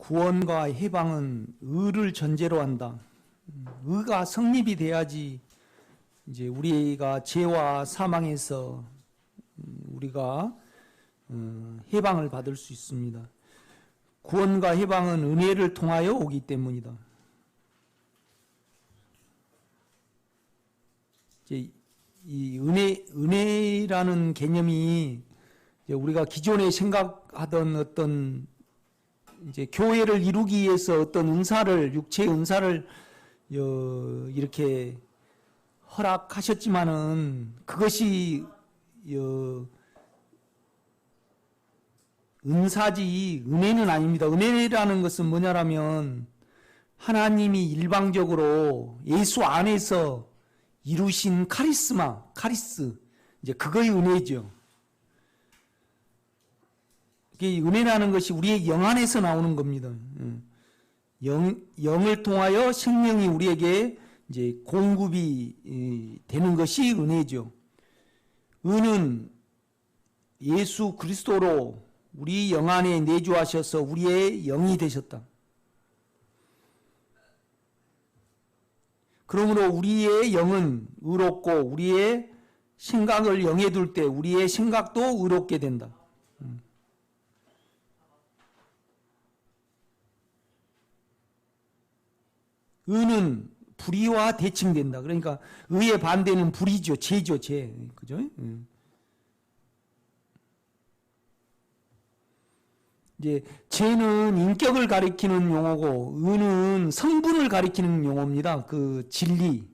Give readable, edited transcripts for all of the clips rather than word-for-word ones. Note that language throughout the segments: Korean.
구원과 해방은 의를 전제로 한다. 의가 성립이 돼야지 이제 우리가 죄와 사망에서 우리가 해방을 받을 수 있습니다. 구원과 해방은 은혜를 통하여 오기 때문이다. 이제 이 은혜라는 개념이 이제 우리가 기존에 생각하던 어떤 이제 교회를 이루기 위해서 어떤 은사를, 육체의 은사를 이렇게 허락하셨지만은 그것이 은사지 은혜는 아닙니다. 은혜라는 것은 뭐냐라면 하나님이 일방적으로 예수 안에서 이루신 카리스, 이제 그거의 은혜죠. 이게 은혜라는 것이 우리의 영 안에서 나오는 겁니다. 영을 통하여 생명이 우리에게 이제 공급이 되는 것이 은혜죠. 은은 예수 그리스도로 우리 영 안에 내주하셔서 우리의 영이 되셨다. 그러므로 우리의 영은 의롭고 우리의 생각을 영에 둘 때 우리의 생각도 의롭게 된다. 의는 불의와 대칭된다. 그러니까 의의 반대는 불의죠. 죄죠. 죄. 그죠? 이제 죄는 인격을 가리키는 용어고 의는 성분을 가리키는 용어입니다. 그 진리,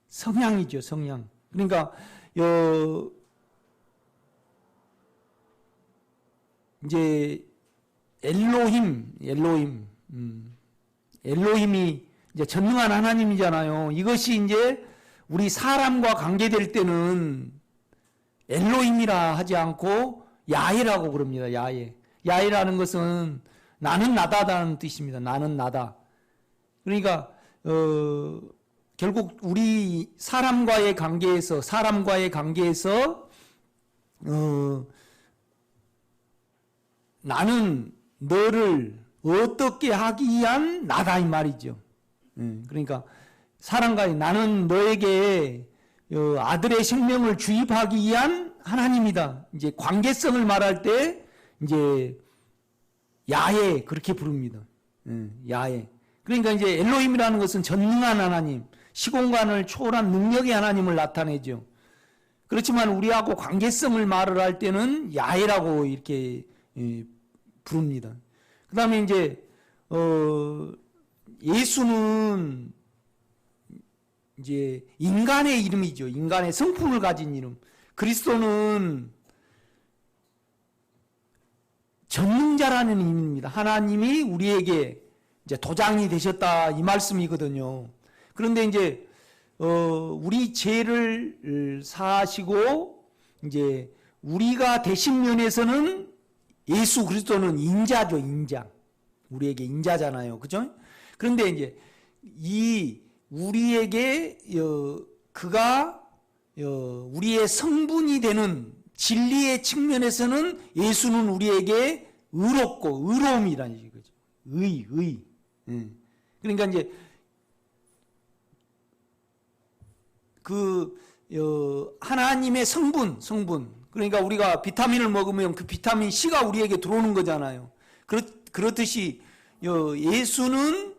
성향이죠. 성향. 그러니까 이제 엘로힘이 이제 전능한 하나님이잖아요. 이것이 이제 우리 사람과 관계될 때는 엘로힘이라 하지 않고 야훼라고 그럽니다. 야훼. 야훼라는 것은 나는 나다라는 뜻입니다. 나는 나다. 그러니까 결국 우리 사람과의 관계에서 나는 너를 어떻게 하기 위한 나다 이 말이죠. 그러니까 사람과의 나는 너에게 아들의 생명을 주입하기 위한 하나님이다. 이제 관계성을 말할 때 이제 야훼 그렇게 부릅니다. 야훼. 그러니까 이제 엘로힘이라는 것은 전능한 하나님, 시공간을 초월한 능력의 하나님을 나타내죠. 그렇지만 우리하고 관계성을 말을 할 때는 야훼라고 이렇게 부릅니다. 그 다음에 이제 예수는 이제 인간의 이름이죠. 인간의 성품을 가진 이름. 그리스도는 전능자라는 의미입니다. 하나님이 우리에게 이제 도장이 되셨다 이 말씀이거든요. 그런데 이제 우리 죄를 사하시고 이제 우리가 되신 면에서는 예수 그리스도는 인자죠. 인자. 우리에게 인자잖아요. 그죠? 그런데 이제 이 우리에게 그가 우리의 성분이 되는 진리의 측면에서는 예수는 우리에게 의롭고 의로움이라는 얘기죠. 의. 그러니까 이제 그 하나님의 성분. 그러니까 우리가 비타민을 먹으면 그 비타민 C가 우리에게 들어오는 거잖아요. 그렇듯이 예수는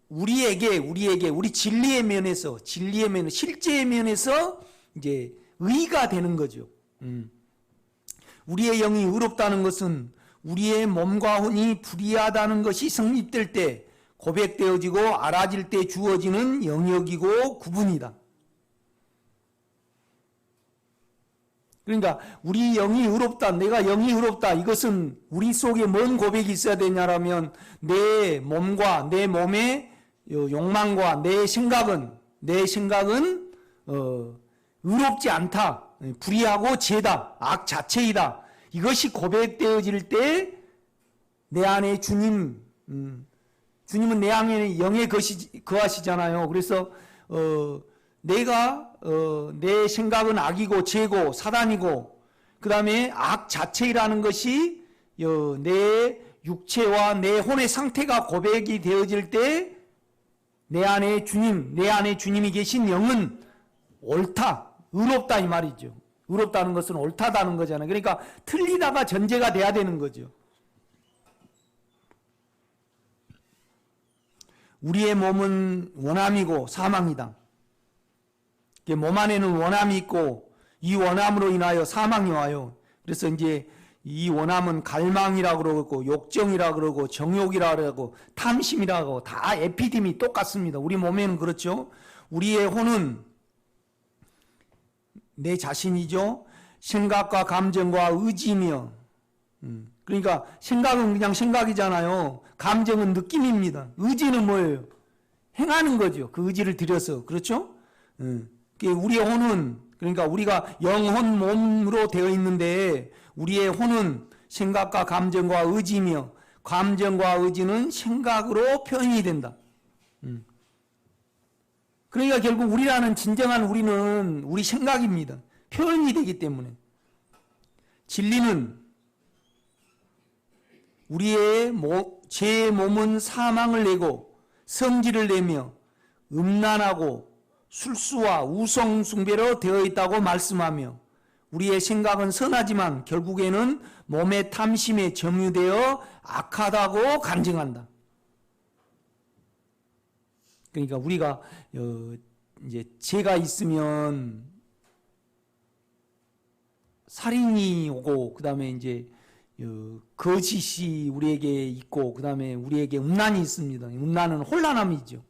우리에게 우리 진리의 면에서 실제의 면에서 이제 의가 되는 거죠. 우리의 영이 의롭다는 것은 우리의 몸과 혼이 불의하다는 것이 성립될 때 고백되어지고 알아질 때 주어지는 영역이고 구분이다. 그러니까 우리 영이 의롭다, 내가 영이 의롭다, 이것은 우리 속에 뭔 고백이 있어야 되냐라면 내 몸과 내 몸의 욕망과 내 생각은 의롭지 않다, 불의하고 죄다, 악 자체이다. 이것이 고백되어질 때 내 안에 주님은 내 안에 영에 거하시잖아요. 그래서 내 생각은 악이고 죄고 사단이고 그 다음에 악 자체라는 것이 내 육체와 내 혼의 상태가 고백이 되어질 때 내 안에 주님, 내 안에 주님이 계신 영은 옳다, 의롭다 이 말이죠. 의롭다는 것은 옳다다는 거잖아요. 그러니까 틀리다가 전제가 돼야 되는 거죠. 우리의 몸은 원함이고 사망이다. 몸 안에는 원함이 있고 이 원함으로 인하여 사망이 와요. 그래서 이제 이 원함은 갈망이라 그러고 욕정이라 그러고 정욕이라 그러고 탐심이라고 다 에피뎀이 똑같습니다. 우리 몸에는 그렇죠. 우리의 혼은 내 자신이죠. 생각과 감정과 의지며 그러니까 생각은 그냥 생각이잖아요. 감정은 느낌입니다. 의지는 뭐예요? 행하는 거죠. 그 의지를 들여서. 그렇죠? 우리의 혼은 그러니까 우리가 영혼 몸으로 되어 있는데 우리의 혼은 생각과 감정과 의지며 감정과 의지는 생각으로 표현이 된다. 그러니까 결국 우리라는 진정한 우리는 우리 생각입니다. 표현이 되기 때문에. 진리는 우리의 제 몸은 사망을 내고 성질을 내며 음란하고 술수와 우성숭배로 되어 있다고 말씀하며 우리의 생각은 선하지만 결국에는 몸의 탐심에 점유되어 악하다고 간증한다. 그러니까 우리가 이제 죄가 있으면 살인이 오고 그다음에 이제 거짓이 우리에게 있고 그다음에 우리에게 음란이 있습니다. 음란은 혼란함이죠.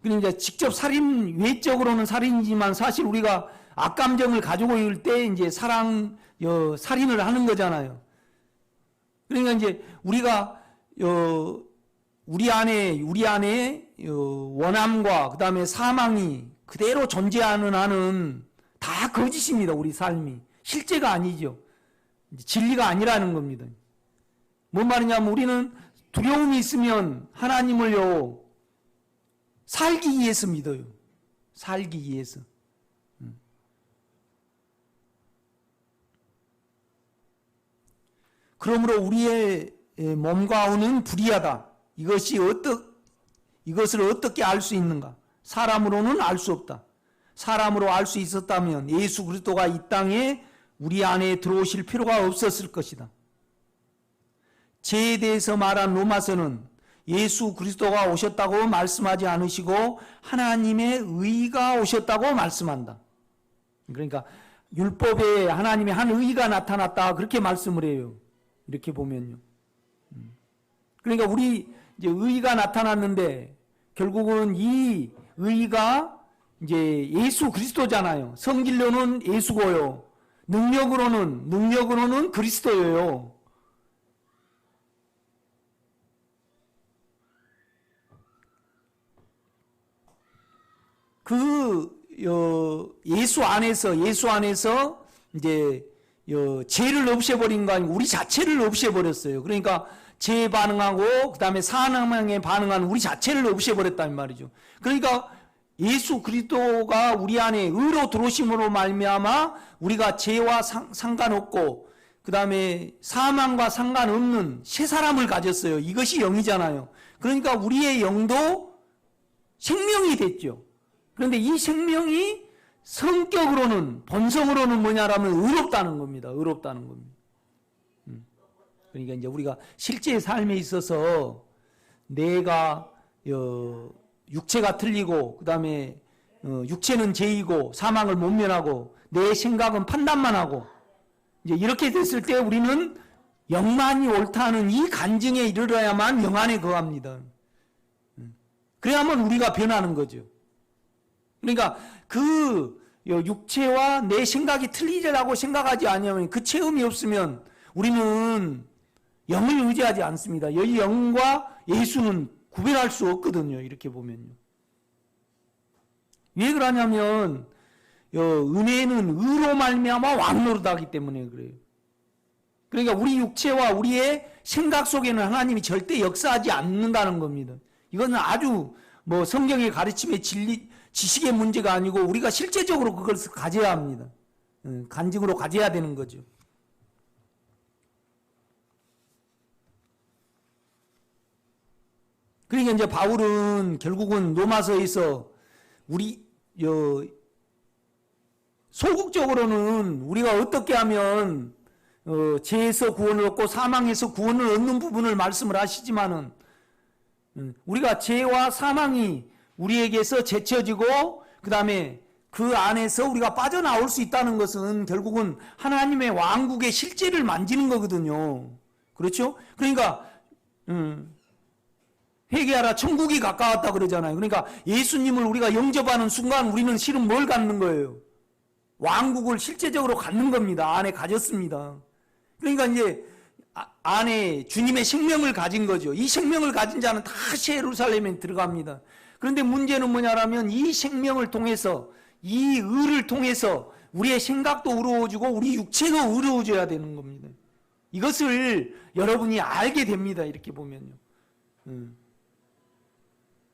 그러니까 직접 살인 외적으로는 살인이지만 사실 우리가 악감정을 가지고 있을 때 이제 살인을 하는 거잖아요. 그러니까 이제 우리가 우리 안에 원함과 그다음에 사망이 그대로 존재하는 한은 다 거짓입니다. 우리 삶이 실제가 아니죠. 진리가 아니라는 겁니다. 뭔 말이냐면 우리는 두려움이 있으면 하나님을요 살기 위해서 믿어요. 살기 위해서. 그러므로 우리의 몸과 혼은 불의하다. 이것을 어떻게 알 수 있는가? 사람으로는 알 수 없다. 사람으로 알 수 있었다면 예수 그리스도가 이 땅에 우리 안에 들어오실 필요가 없었을 것이다. 죄에 대해서 말한 로마서는 예수 그리스도가 오셨다고 말씀하지 않으시고 하나님의 의가 오셨다고 말씀한다. 그러니까 율법에 하나님의 한 의가 나타났다 그렇게 말씀을 해요. 이렇게 보면요. 그러니까 우리 이제 의가 나타났는데 결국은 이 의가 이제 예수 그리스도잖아요. 성질로는 예수고요. 능력으로는 그리스도예요. 예수 안에서 이제 죄를 없애버린 거 아니고 우리 자체를 없애버렸어요. 그러니까 죄에 반응하고 그다음에 사망에 반응하는 우리 자체를 없애버렸단 말이죠. 그러니까 예수 그리스도가 우리 안에 의로 들어오심으로 말미암아 우리가 죄와 상관없고 그다음에 사망과 상관없는 새 사람을 가졌어요. 이것이 영이잖아요. 그러니까 우리의 영도 생명이 됐죠. 그런데 이 생명이 성격으로는 본성으로는 뭐냐라면 의롭다는 겁니다. 의롭다는 겁니다. 그러니까 이제 우리가 실제 삶에 있어서 내가 육체가 틀리고 그다음에 육체는 죄이고 사망을 못 면하고 내 생각은 판단만 하고 이제 이렇게 됐을 때 우리는 영만이 옳다는 이 간증에 이르러야만 영 안에 거합니다. 그래야만 우리가 변하는 거죠. 그러니까 그 육체와 내 생각이 틀리다고 생각하지 않으면 그 체험이 없으면 우리는 영을 의지하지 않습니다. 이 영과 예수는 구별할 수 없거든요. 이렇게 보면요. 왜 그러냐면 은혜는 의로 말미암아 왕노릇하기 때문에 그래요. 그러니까 우리 육체와 우리의 생각 속에는 하나님이 절대 역사하지 않는다는 겁니다. 이거는 아주 성경의 가르침의 지식의 문제가 아니고 우리가 실제적으로 그것을 가져야 합니다. 간증으로 가져야 되는 거죠. 그러니까 이제 바울은 결국은 로마서에서 우리 소극적으로는 우리가 어떻게 하면 죄에서 구원을 얻고 사망에서 구원을 얻는 부분을 말씀을 하시지만은 우리가 죄와 사망이 우리에게서 제쳐지고 그 다음에 그 안에서 우리가 빠져나올 수 있다는 것은 결국은 하나님의 왕국의 실제를 만지는 거거든요. 그렇죠? 그러니까 회개하라 천국이 가까웠다 그러잖아요. 그러니까 예수님을 우리가 영접하는 순간 우리는 실은 뭘 갖는 거예요? 왕국을 실제적으로 갖는 겁니다. 안에 가졌습니다. 그러니까 이제 안에 주님의 생명을 가진 거죠. 이 생명을 가진 자는 다시 예루살렘에 들어갑니다. 그런데 문제는 뭐냐라면 이 생명을 통해서 이 의를 통해서 우리의 생각도 의로워지고 우리 육체도 의로워져야 되는 겁니다. 이것을 여러분이 알게 됩니다. 이렇게 보면요.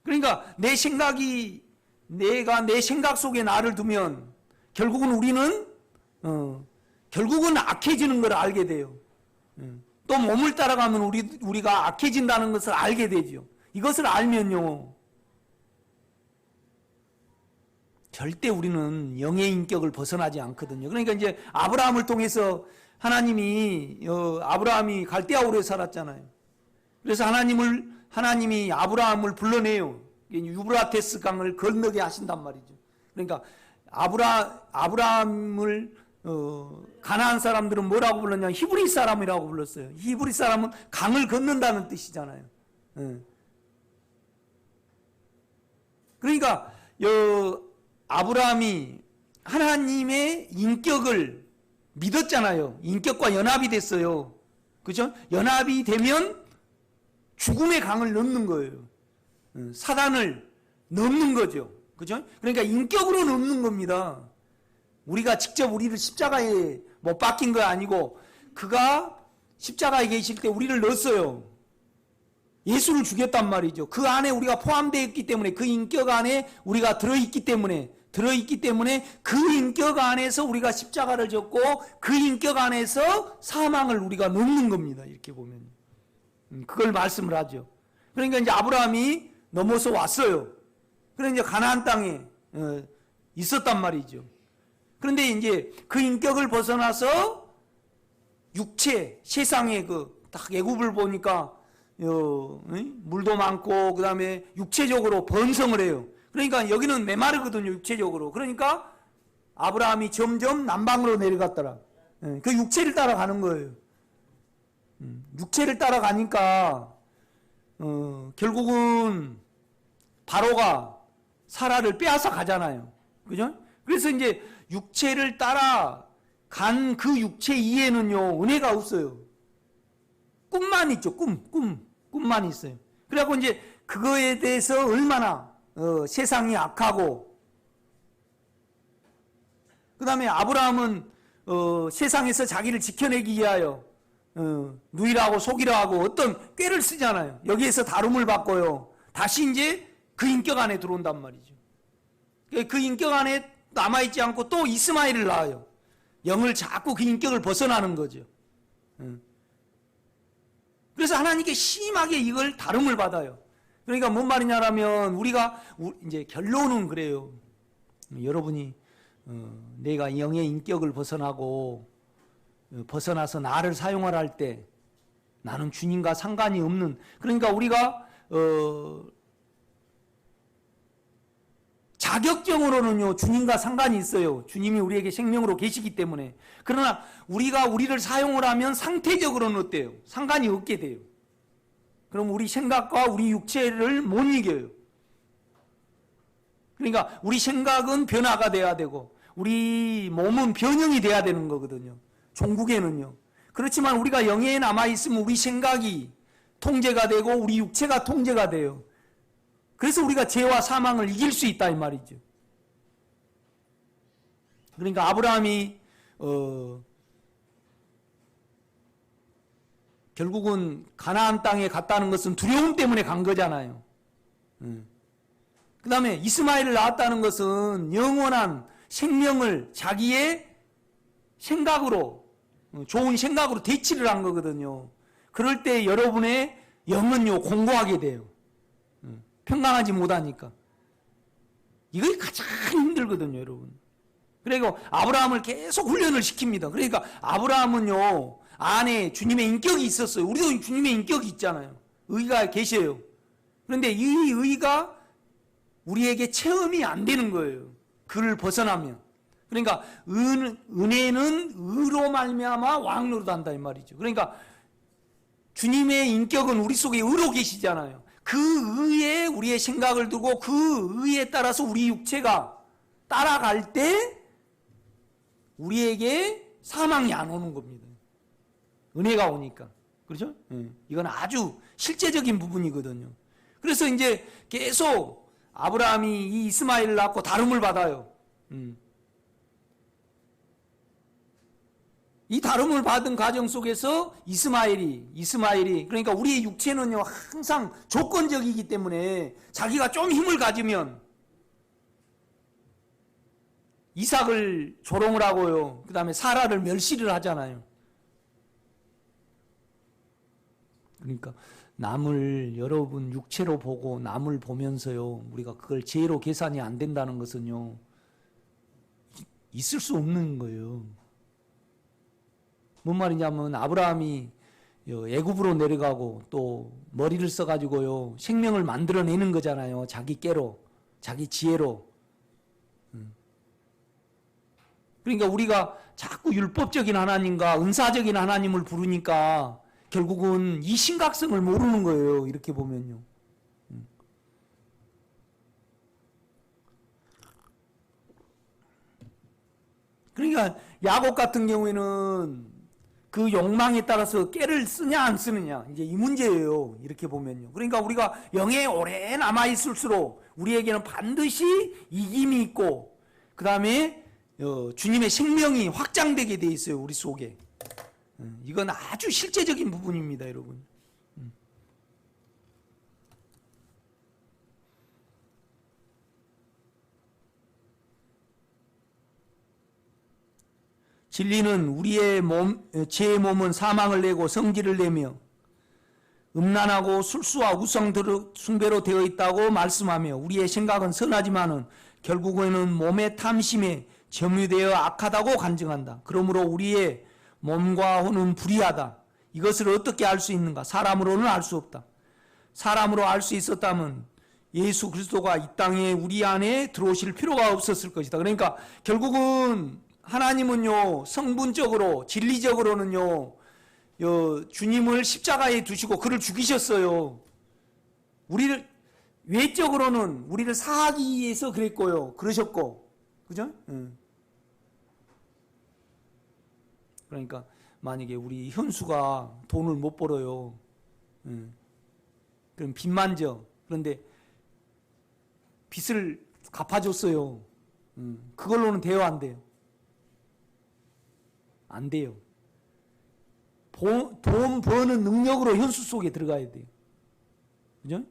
그러니까 내 생각이 내가 내 생각 속에 나를 두면 결국은 우리는 결국은 악해지는 걸 알게 돼요. 또 몸을 따라가면 우리가 악해진다는 것을 알게 되죠. 이것을 알면요 절대 우리는 영의 인격을 벗어나지 않거든요. 그러니까 이제 아브라함을 통해서 하나님이 아브라함이 갈대아우르에 살았잖아요. 그래서 하나님이 아브라함을 불러내요. 유브라테스 강을 건너게 하신단 말이죠. 그러니까 아브라함을 가나안 사람들은 뭐라고 불렀냐? 히브리 사람이라고 불렀어요. 히브리 사람은 강을 건넌다는 뜻이잖아요. 그러니까 아브라함이 하나님의 인격을 믿었잖아요. 인격과 연합이 됐어요. 그죠? 연합이 되면 죽음의 강을 넘는 거예요. 사단을 넘는 거죠. 그죠? 그러니까 인격으로 넘는 겁니다. 우리가 직접 우리를 십자가에 못 박힌 거 아니고 그가 십자가에 계실 때 우리를 넣었어요. 예수를 죽였단 말이죠. 그 안에 우리가 포함되어 있기 때문에 그 인격 안에 우리가 들어있기 때문에 그 인격 안에서 우리가 십자가를 졌고 그 인격 안에서 사망을 우리가 넘는 겁니다. 이렇게 보면 그걸 말씀을 하죠. 그러니까 이제 아브라함이 넘어서 왔어요. 그래서 이제 가나안 땅에 있었단 말이죠. 그런데 이제 그 인격을 벗어나서 육체, 세상의 딱 애굽을 보니까 물도 많고 그 다음에 육체적으로 번성을 해요. 그러니까 여기는 메마르거든요. 육체적으로. 그러니까 아브라함이 점점 남방으로 내려갔더라. 그 육체를 따라가는 거예요. 육체를 따라가니까 결국은 바로가 사라를 빼앗아 가잖아요. 그죠? 그래서 이제 육체를 따라간 그 육체 이에는요 은혜가 없어요. 꿈만 있죠. 꿈만 있어요. 그래갖고 이제 그거에 대해서 얼마나 세상이 악하고 그 다음에 아브라함은 세상에서 자기를 지켜내기 위하여 누이라고 속이라고 어떤 꾀를 쓰잖아요. 여기에서 다름을 받고요. 다시 이제 그 인격 안에 들어온단 말이죠. 그 인격 안에 남아있지 않고 또 이스마엘을 낳아요. 영을 자꾸 그 인격을 벗어나는 거죠. 그래서 하나님께 심하게 이걸 다름을 받아요. 그러니까 뭔 말이냐라면 우리가 이제 결론은 그래요. 여러분이 내가 영의 인격을 벗어나서 나를 사용하라 할 때 나는 주님과 상관이 없는, 그러니까 우리가 자격적으로는요 주님과 상관이 있어요. 주님이 우리에게 생명으로 계시기 때문에. 그러나 우리가 우리를 사용을 하면 상태적으로는 어때요? 상관이 없게 돼요. 그럼 우리 생각과 우리 육체를 못 이겨요. 그러니까 우리 생각은 변화가 돼야 되고 우리 몸은 변형이 돼야 되는 거거든요. 종국에는요. 그렇지만 우리가 영에 남아있으면 우리 생각이 통제가 되고 우리 육체가 통제가 돼요. 그래서 우리가 죄와 사망을 이길 수 있다 이 말이죠. 그러니까 아브라함이 결국은 가나안 땅에 갔다는 것은 두려움 때문에 간 거잖아요. 그 다음에 이스마엘을 낳았다는 것은 영원한 생명을 자기의 생각으로, 좋은 생각으로 대치를 한 거거든요. 그럴 때 여러분의 영은요 공고하게 돼요. 평강하지 못하니까. 이게 가장 힘들거든요, 여러분. 그리고 아브라함을 계속 훈련을 시킵니다. 그러니까 아브라함은요, 안에 주님의 인격이 있었어요. 우리도 주님의 인격이 있잖아요. 의가 계셔요. 그런데 이 의가 우리에게 체험이 안 되는 거예요. 그를 벗어나면. 그러니까 은혜는 의로 말미암아 왕노릇 한다 이 말이죠. 그러니까 주님의 인격은 우리 속에 의로 계시잖아요. 그 의에 우리의 생각을 두고 그 의에 따라서 우리 육체가 따라갈 때 우리에게 사망이 안 오는 겁니다. 은혜가 오니까. 그렇죠? 이건 아주 실제적인 부분이거든요. 그래서 이제 계속 아브라함이 이 이스마엘을 낳고 다름을 받아요. 이 다름을 받은 과정 속에서 이스마엘이 그러니까 우리의 육체는요 항상 조건적이기 때문에 자기가 좀 힘을 가지면 이삭을 조롱을 하고요. 그 다음에 사라를 멸시를 하잖아요. 그러니까 남을 여러분 육체로 보고 남을 보면서요 우리가 그걸 죄로 계산이 안 된다는 것은요 있을 수 없는 거예요. 뭔 말이냐면 아브라함이 애굽으로 내려가고 또 머리를 써가지고요 생명을 만들어내는 거잖아요. 자기 깨로, 자기 지혜로. 그러니까 우리가 자꾸 율법적인 하나님과 은사적인 하나님을 부르니까 결국은 이 심각성을 모르는 거예요. 이렇게 보면요. 그러니까 야곱 같은 경우에는 그 욕망에 따라서 깨를 쓰냐 안 쓰느냐 이제 이 문제예요. 이렇게 보면요. 그러니까 우리가 영에 오래 남아 있을수록 우리에게는 반드시 이김이 있고 그 다음에 주님의 생명이 확장되게 돼 있어요. 우리 속에. 이건 아주 실제적인 부분입니다, 여러분. 진리는 우리의 제 몸은 사망을 내고 성질을 내며 음란하고 술수와 우상 숭배로 되어 있다고 말씀하며 우리의 생각은 선하지만은 결국에는 몸의 탐심에 점유되어 악하다고 간증한다. 그러므로 우리의 몸과 혼은 불의하다. 이것을 어떻게 알 수 있는가? 사람으로는 알 수 없다. 사람으로 알 수 있었다면 예수 그리스도가 이 땅에 우리 안에 들어오실 필요가 없었을 것이다. 그러니까 결국은 하나님은요 성분적으로 진리적으로는요 주님을 십자가에 두시고 그를 죽이셨어요. 우리를 외적으로는 우리를 사하기 위해서 그랬고요. 그러셨고 그죠? 그러니까 만약에 우리 현수가 돈을 못 벌어요. 그럼 빚만 져. 그런데 빚을 갚아줬어요. 그걸로는 돼요, 안 돼요? 안 돼요. 돈 버는 능력으로 현수 속에 들어가야 돼요. 그죠?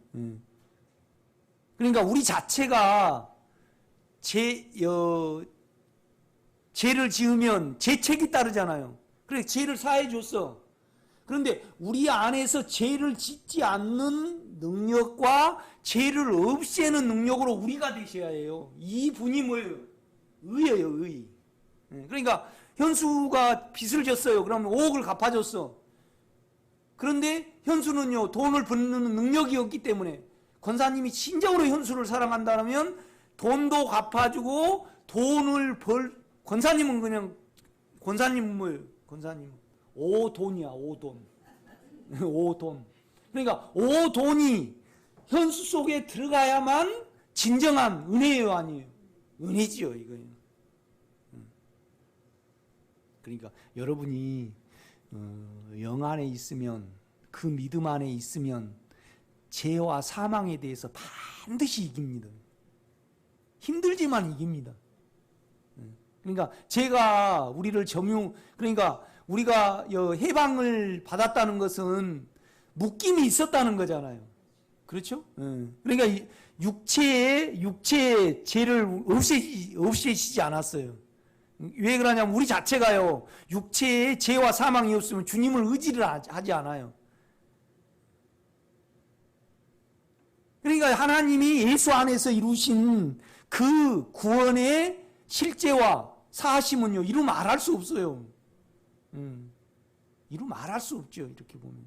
그러니까 우리 자체가 죄를 지으면 죄책이 따르잖아요. 그래 죄를 사해 줬어. 그런데 우리 안에서 죄를 짓지 않는 능력과 죄를 없애는 능력으로 우리가 되셔야 해요. 이 분이 뭐예요? 의예요, 의. 그러니까 현수가 빚을 졌어요. 그러면 5억을 갚아줬어. 그런데 현수는요 돈을 버는 능력이 없기 때문에 권사님이 진정으로 현수를 사랑한다면 돈도 갚아주고 돈을 권사님은 그냥 권사님은 뭐예요? 권사님은 오돈이야, 오돈. 오돈. 그러니까 오돈이 현수 속에 들어가야만 진정한 은혜예요, 아니에요? 은혜지요, 이거예요. 그러니까 여러분이 영 안에 있으면 그 믿음 안에 있으면 죄와 사망에 대해서 반드시 이깁니다. 힘들지만 이깁니다. 그러니까 죄가 우리를 그러니까 우리가 해방을 받았다는 것은 묶임이 있었다는 거잖아요. 그렇죠? 그러니까 육체의 죄를 없애시지 않았어요. 왜 그러냐면 우리 자체가요 육체의 죄와 사망이 없으면 주님을 의지를 하지 않아요. 그러니까 하나님이 예수 안에서 이루신 그 구원의 실제와 사하심은요, 이루 말할 수 없어요. 이루 말할 수 없죠. 이렇게 보면.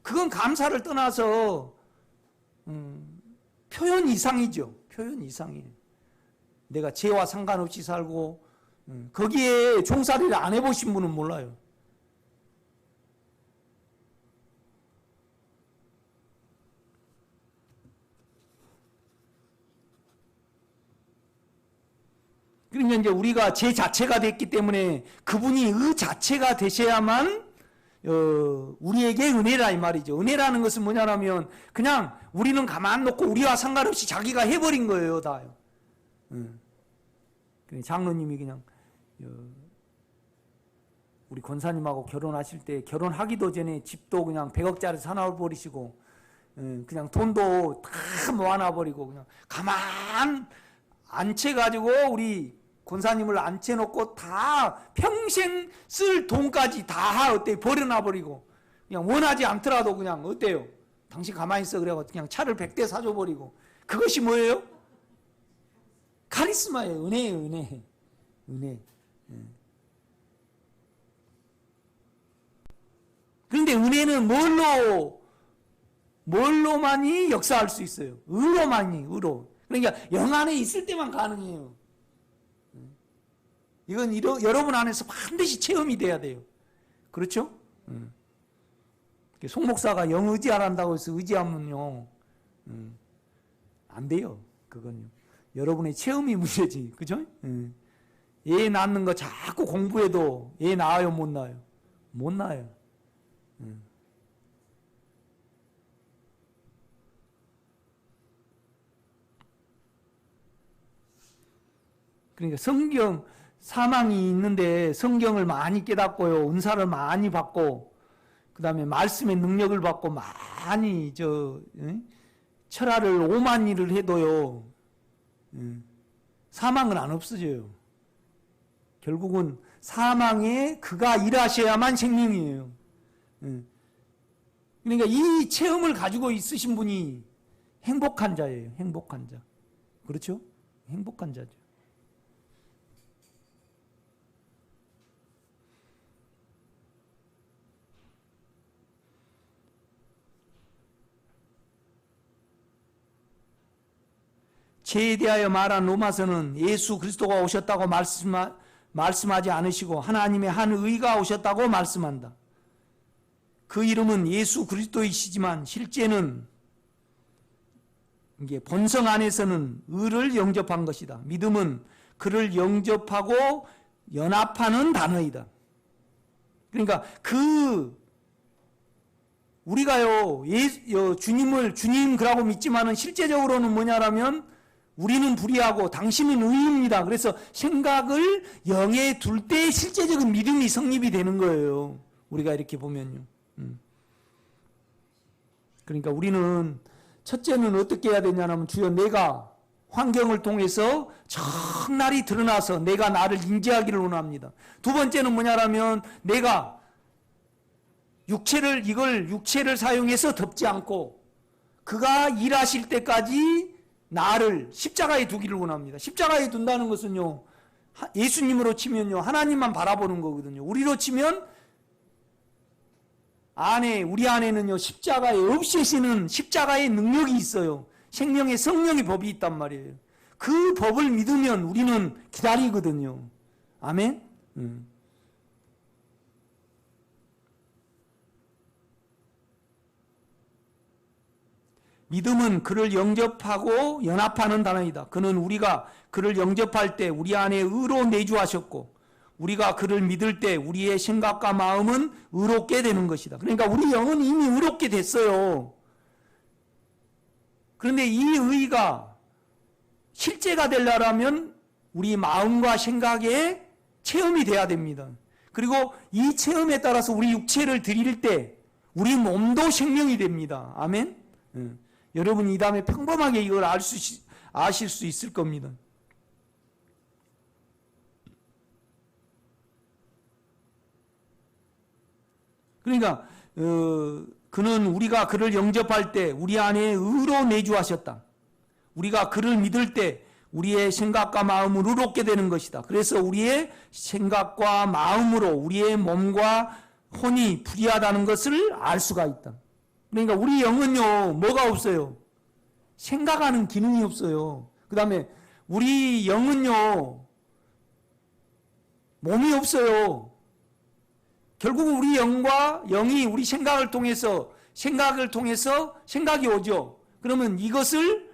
그건 감사를 떠나서 표현 이상이죠. 표현 이상이에요. 내가 죄와 상관없이 살고 거기에 종살이를 안 해보신 분은 몰라요. 그러니까 이제 우리가 제 자체가 됐기 때문에 그분이 의 자체가 되셔야만 우리에게 은혜라 이 말이죠. 은혜라는 것은 뭐냐면 그냥 우리는 가만 놓고 우리와 상관없이 자기가 해버린 거예요, 다요. 장로님이 그냥 우리 권사님하고 결혼하실 때 결혼하기도 전에 집도 그냥 100억짜리 사놔버리시고 그냥 돈도 다 모아놔버리고 그냥 가만 앉혀가지고 우리 권사님을 앉혀놓고 다 평생 쓸 돈까지 다 어때요? 버려놔버리고 그냥 원하지 않더라도 그냥 어때요? 당신 가만히 있어 그래가지고 그냥 차를 100대 사줘버리고 그것이 뭐예요? 카리스마예요. 은혜예요. 은혜. 그런데 은혜는 뭘로만이 역사할 수 있어요? 의로만이, 의로. 그러니까 영 안에 있을 때만 가능해요. 이건 여러분 안에서 반드시 체험이 돼야 돼요. 그렇죠? 송 목사가 영 의지하란다고 해서 의지하면요, 안 돼요. 그건요. 여러분의 체험이 문제지. 그죠? 애 낳는 거 자꾸 공부해도 애 낳아요, 못 낳아요? 못 낳아요. 그러니까 사망이 있는데 성경을 많이 깨닫고요, 은사를 많이 받고, 그 다음에 말씀의 능력을 받고 많이 철화를 오만 일을 해도요, 사망은 안 없어져요. 결국은 사망에 그가 일하셔야만 생명이에요. 그러니까 이 체험을 가지고 있으신 분이 행복한 자예요. 행복한 자. 그렇죠? 행복한 자죠. 죄에 대하여 말한 로마서는 예수 그리스도가 오셨다고 말씀하지 않으시고 하나님의 한 의가 오셨다고 말씀한다. 그 이름은 예수 그리스도이시지만 실제는 이게 본성 안에서는 의를 영접한 것이다. 믿음은 그를 영접하고 연합하는 단어이다. 그러니까 우리가요 주님을 주님 그라고 믿지만은 실제적으로는 뭐냐라면 우리는 불의하고 당신은 의입니다. 그래서 생각을 영에 둘 때 실제적인 믿음이 성립이 되는 거예요. 우리가 이렇게 보면요. 그러니까 우리는 첫째는 어떻게 해야 되냐면 주여 내가 환경을 통해서 적나리 드러나서 내가 나를 인지하기를 원합니다. 두 번째는 뭐냐라면 내가 육체를 사용해서 덮지 않고 그가 일하실 때까지 나를 십자가에 두기를 원합니다. 십자가에 둔다는 것은요, 예수님으로 치면요, 하나님만 바라보는 거거든요. 우리로 치면 우리 안에는요, 십자가에 없애시는 십자가의 능력이 있어요. 생명의 성령의 법이 있단 말이에요. 그 법을 믿으면 우리는 기다리거든요. 아멘? 믿음은 그를 영접하고 연합하는 단어이다. 그는 우리가 그를 영접할 때 우리 안에 의로 내주하셨고 우리가 그를 믿을 때 우리의 생각과 마음은 의롭게 되는 것이다. 그러니까 우리 영은 이미 의롭게 됐어요. 그런데 이 의가 실제가 되려면 우리 마음과 생각에 체험이 돼야 됩니다. 그리고 이 체험에 따라서 우리 육체를 드릴 때 우리 몸도 생명이 됩니다. 아멘? 여러분이 이 다음에 평범하게 이걸 아실 수 있을 겁니다. 그러니까 그는 우리가 그를 영접할 때 우리 안에 의로 내주하셨다. 우리가 그를 믿을 때 우리의 생각과 마음을 의롭게 되는 것이다. 그래서 우리의 생각과 마음으로 우리의 몸과 혼이 불의하다는 것을 알 수가 있다. 그러니까 우리 영은요, 뭐가 없어요? 생각하는 기능이 없어요. 그 다음에 우리 영은요, 몸이 없어요. 결국 우리 영과 영이 우리 생각을 통해서 생각이 오죠. 그러면 이것을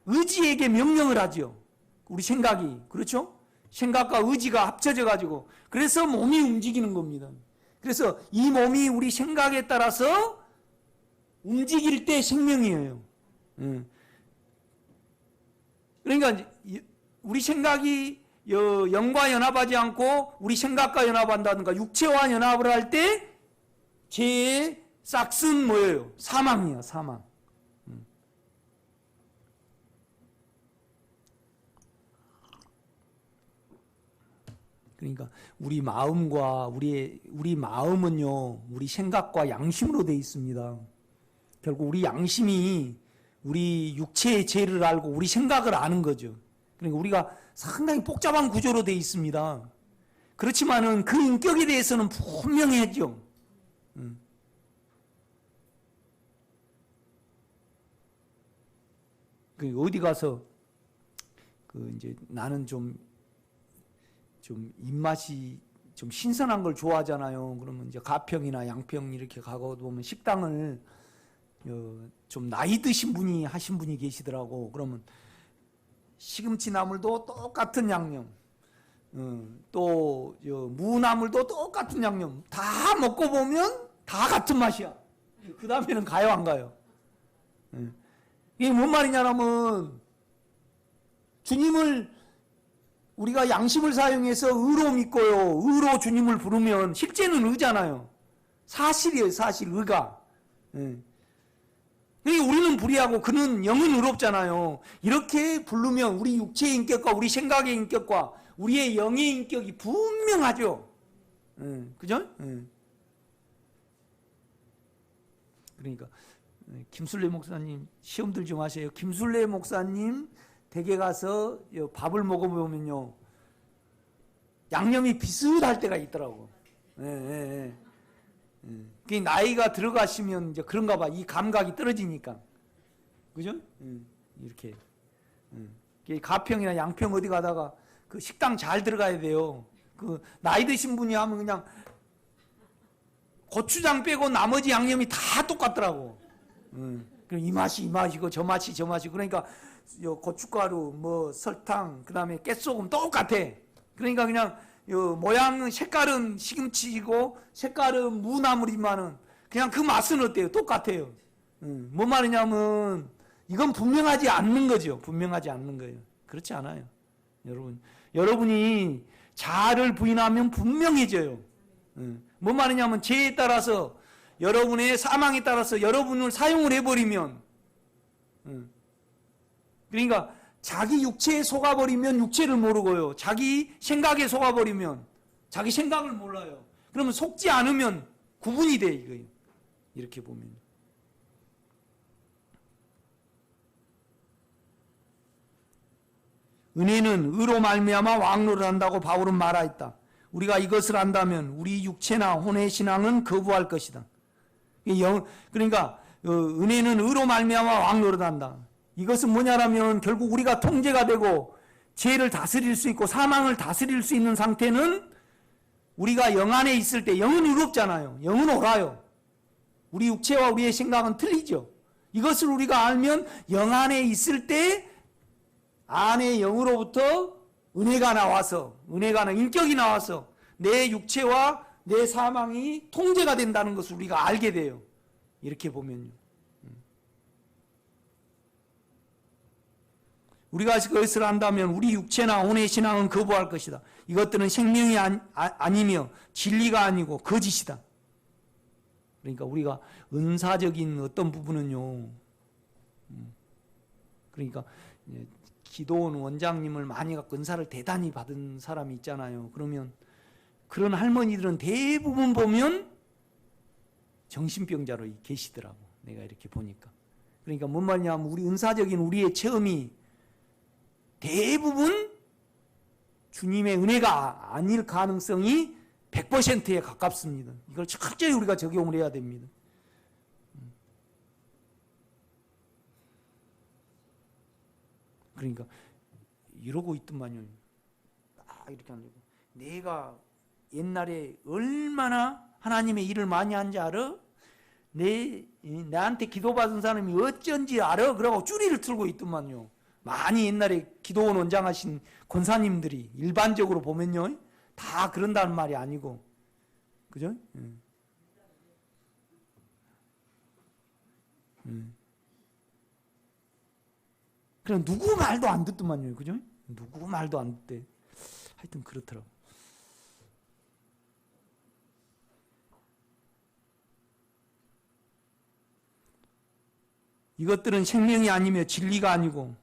의지에게 명령을 하죠. 우리 생각이. 그렇죠? 생각과 의지가 합쳐져 가지고 그래서 몸이 움직이는 겁니다. 그래서 이 몸이 우리 생각에 따라서 움직일 때 생명이에요. 그러니까 우리 생각이 영과 연합하지 않고 우리 생각과 연합한다든가 육체와 연합을 할 때 죄의 싹슨 뭐예요? 사망이에요. 사망. 그러니까 우리 마음과 우리 마음은요, 우리 생각과 양심으로 되어 있습니다. 결국 우리 양심이 우리 육체의 죄를 알고 우리 생각을 아는 거죠. 그러니까 우리가 상당히 복잡한 구조로 되어 있습니다. 그렇지만은 그 인격에 대해서는 분명하죠. 어디 가서 이제 나는 좀 입맛이 좀 신선한 걸 좋아하잖아요. 그러면 이제 가평이나 양평 이렇게 가고 보면 식당을 좀 나이 드신 분이 하신 분이 계시더라고. 그러면 시금치 나물도 똑같은 양념, 또 무나물도 똑같은 양념 다 먹고 보면 다 같은 맛이야. 그 다음에는 가요 안 가요? 이게 뭔 말이냐면 주님을 우리가 양심을 사용해서 의로 믿고요. 의로 주님을 부르면 실제는 의잖아요. 사실이에요. 사실 의가. 그러니까 우리는 불의하고 그는 영은 의롭잖아요. 이렇게 부르면 우리 육체의 인격과 우리 생각의 인격과 우리의 영의 인격이 분명하죠. 그죠? 그러니까 김순례 목사님 시험들 좀 하세요. 김순례 목사님 댁에 가서 밥을 먹어보면요, 양념이 비슷할 때가 있더라고. 나이가 들어가시면 이제 그런가 봐. 이 감각이 떨어지니까. 그죠? 이렇게. 가평이나 양평 어디 가다가 그 식당 잘 들어가야 돼요. 그 나이 드신 분이 하면 그냥 고추장 빼고 나머지 양념이 다 똑같더라고. 이 맛이 이 맛이고 저 맛이 저 맛이고. 그러니까 고춧가루, 뭐 설탕, 그 다음에 깨소금 똑같아. 그러니까 그냥 모양 색깔은 시금치이고 색깔은 무나물이지만은 그냥 그 맛은 어때요? 똑같아요. 뭔 말이냐면 이건 분명하지 않는 거죠. 분명하지 않는 거예요. 그렇지 않아요. 여러분이 자아를 부인하면 분명해져요. 뭔 말이냐면 죄에 따라서 여러분의 사망에 따라서 여러분을 사용을 해버리면, 그러니까 자기 육체에 속아버리면 육체를 모르고요. 자기 생각에 속아버리면 자기 생각을 몰라요. 그러면 속지 않으면 구분이 돼, 이거예요. 이렇게 보면. 은혜는 의로 말미암아 왕노를 한다고 바울은 말하였다. 우리가 이것을 안다면 우리 육체나 혼의 신앙은 거부할 것이다. 그러니까 은혜는 의로 말미암아 왕노를 한다. 이것은 뭐냐라면 결국 우리가 통제가 되고 죄를 다스릴 수 있고 사망을 다스릴 수 있는 상태는 우리가 영 안에 있을 때, 영은 의롭잖아요. 영은 옳아요. 우리 육체와 우리의 생각은 틀리죠. 이것을 우리가 알면 영 안에 있을 때 안의 영으로부터 은혜가 나와서, 인격이 나와서 내 육체와 내 사망이 통제가 된다는 것을 우리가 알게 돼요. 이렇게 보면요. 우리가 그것을 안다면 우리 육체나 혼의 신앙은 거부할 것이다. 이것들은 생명이 아니며 진리가 아니고 거짓이다. 그러니까 우리가 은사적인 어떤 부분은요, 그러니까 기도원 원장님을 많이 갖고 은사를 대단히 받은 사람이 있잖아요. 그러면 그런 할머니들은 대부분 보면 정신병자로 계시더라고. 내가 이렇게 보니까. 그러니까 뭔 말이냐면 우리 은사적인 우리의 체험이 대부분 주님의 은혜가 아닐 가능성이 100%에 가깝습니다. 이걸 철저히 우리가 적용을 해야 됩니다. 그러니까 이러고 있더만요. 이렇게 하려고. 내가 옛날에 얼마나 하나님의 일을 많이 한지 알아? 나한테 기도받은 사람이 어쩐지 알아? 그러고 쭈리를 틀고 있더만요. 많이 옛날에 기도원 원장하신 권사님들이 일반적으로 보면요, 다 그런다는 말이 아니고, 그죠? 그럼 누구 말도 안 듣더만요, 그죠? 누구 말도 안 듣대. 하여튼 그렇더라고. 이것들은 생명이 아니며 진리가 아니고,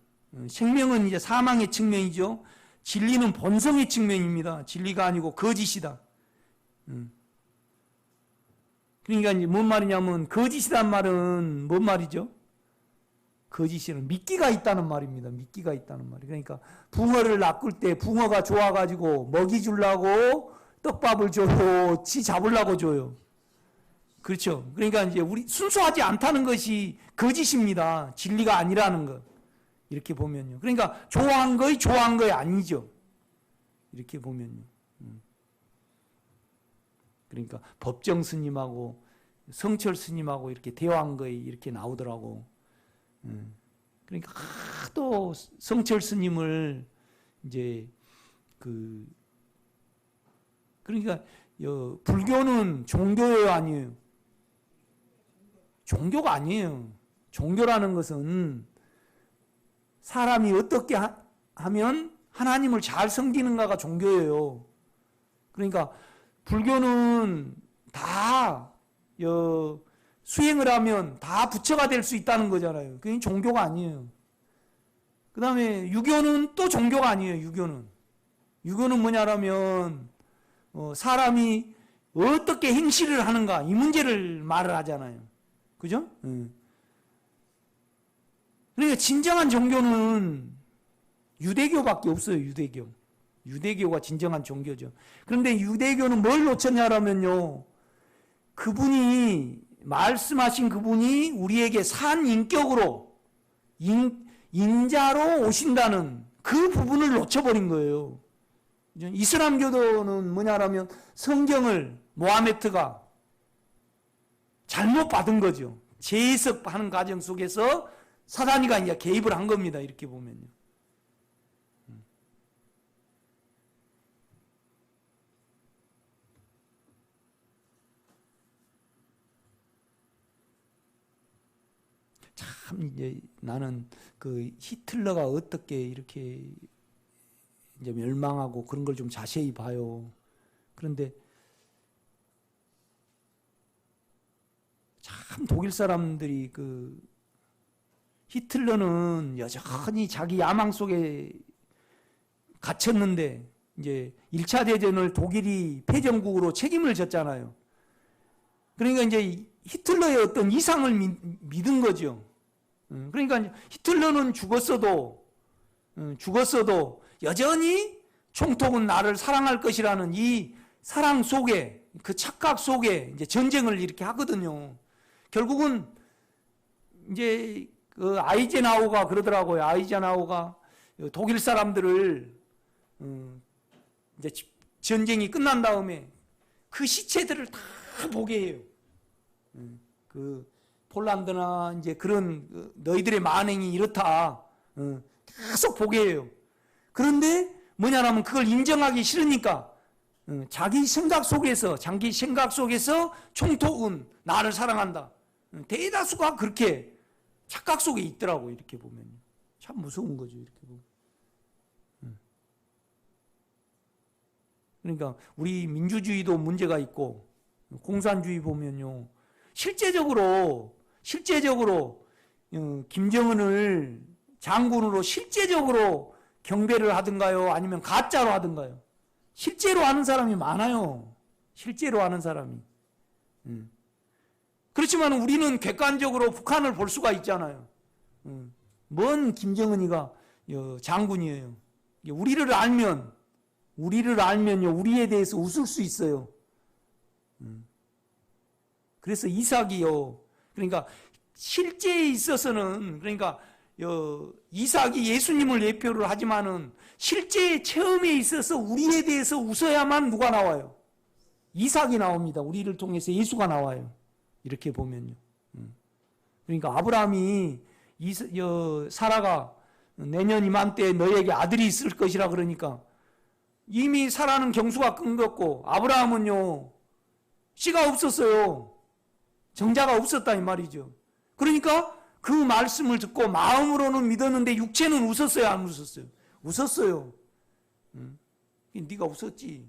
생명은 이제 사망의 측면이죠. 진리는 본성의 측면입니다. 진리가 아니고 거짓이다. 그러니까 이제 뭔 말이냐면 거짓이란 말은 뭔 말이죠? 거짓이는 미끼가 있다는 말입니다. 미끼가 있다는 말이. 그러니까 붕어를 낚을 때 붕어가 좋아가지고 먹이 주려고 떡밥을 줘도 지 잡으려고 줘요. 그렇죠. 그러니까 이제 우리 순수하지 않다는 것이 거짓입니다. 진리가 아니라는 것. 이렇게 보면요. 그러니까 좋아한 거이 아니죠. 이렇게 보면요. 그러니까 법정 스님하고 성철 스님하고 이렇게 대화한 거이 이렇게 나오더라고. 그러니까 또 성철 스님을 이제 그러니까 불교는 종교예요, 아니에요? 종교가 아니에요. 종교라는 것은 사람이 어떻게 하면 하나님을 잘 섬기는가가 종교예요. 그러니까 불교는 다 수행을 하면 다 부처가 될 수 있다는 거잖아요. 그게 종교가 아니에요. 그 다음에 유교는 또 종교가 아니에요. 유교는 뭐냐라면 사람이 어떻게 행실을 하는가 이 문제를 말을 하잖아요. 그죠? 그러니까 진정한 종교는 유대교밖에 없어요. 유대교가 진정한 종교죠. 그런데 유대교는 뭘 놓쳤냐라면요, 말씀하신 그분이 우리에게 산 인격으로 인자로 오신다는 그 부분을 놓쳐버린 거예요. 이슬람교도는 뭐냐라면 성경을 모하메트가 잘못 받은 거죠. 재해석하는 과정 속에서 사단이가 이제 개입을 한 겁니다. 이렇게 보면요. 참 이제 나는 그 히틀러가 어떻게 이렇게 이제 멸망하고 그런 걸 좀 자세히 봐요. 그런데 참 독일 사람들이 히틀러는 여전히 자기 야망 속에 갇혔는데 이제 1차 대전을 독일이 패전국으로 책임을 졌잖아요. 그러니까 이제 히틀러의 어떤 이상을 믿은 거죠. 그러니까 히틀러는 죽었어도 여전히 총독은 나를 사랑할 것이라는 이 사랑 속에, 그 착각 속에 이제 전쟁을 이렇게 하거든요. 결국은 이제 아이젠하워가 그러더라고요. 아이젠하워가 독일 사람들을 이제 전쟁이 끝난 다음에 그 시체들을 다 보게 해요. 폴란드나 이제 그런 너희들의 만행이 이렇다. 계속 보게 해요. 그런데 뭐냐라면 그걸 인정하기 싫으니까 자기 생각 속에서 총독은 나를 사랑한다. 대다수가 그렇게 착각 속에 있더라고. 이렇게 보면 참 무서운 거죠. 이렇게 보면. 그러니까 우리 민주주의도 문제가 있고 공산주의 보면요, 실제적으로 김정은을 장군으로 실제적으로 경배를 하든가요, 아니면 가짜로 하든가요? 실제로 하는 사람이 많아요. 실제로 하는 사람이. 그렇지만 우리는 객관적으로 북한을 볼 수가 있잖아요. 뭔 김정은이가 장군이에요. 우리를 알면요, 우리에 대해서 웃을 수 있어요. 그래서 이삭이요, 그러니까 실제에 있어서는, 그러니까 이삭이 예수님을 예표를 하지만은 실제 체험에 있어서 우리에 대해서 웃어야만 누가 나와요? 이삭이 나옵니다. 우리를 통해서 예수가 나와요. 이렇게 보면요. 그러니까 아브라함이 사라가 내년 이맘때 너에게 아들이 있을 것이라 그러니까 이미 사라는 경수가 끊겼고 아브라함은요 씨가 없었어요. 정자가 없었다 이 말이죠. 그러니까 그 말씀을 듣고 마음으로는 믿었는데 육체는 웃었어요, 안 웃었어요? 웃었어요. 네가 웃었지.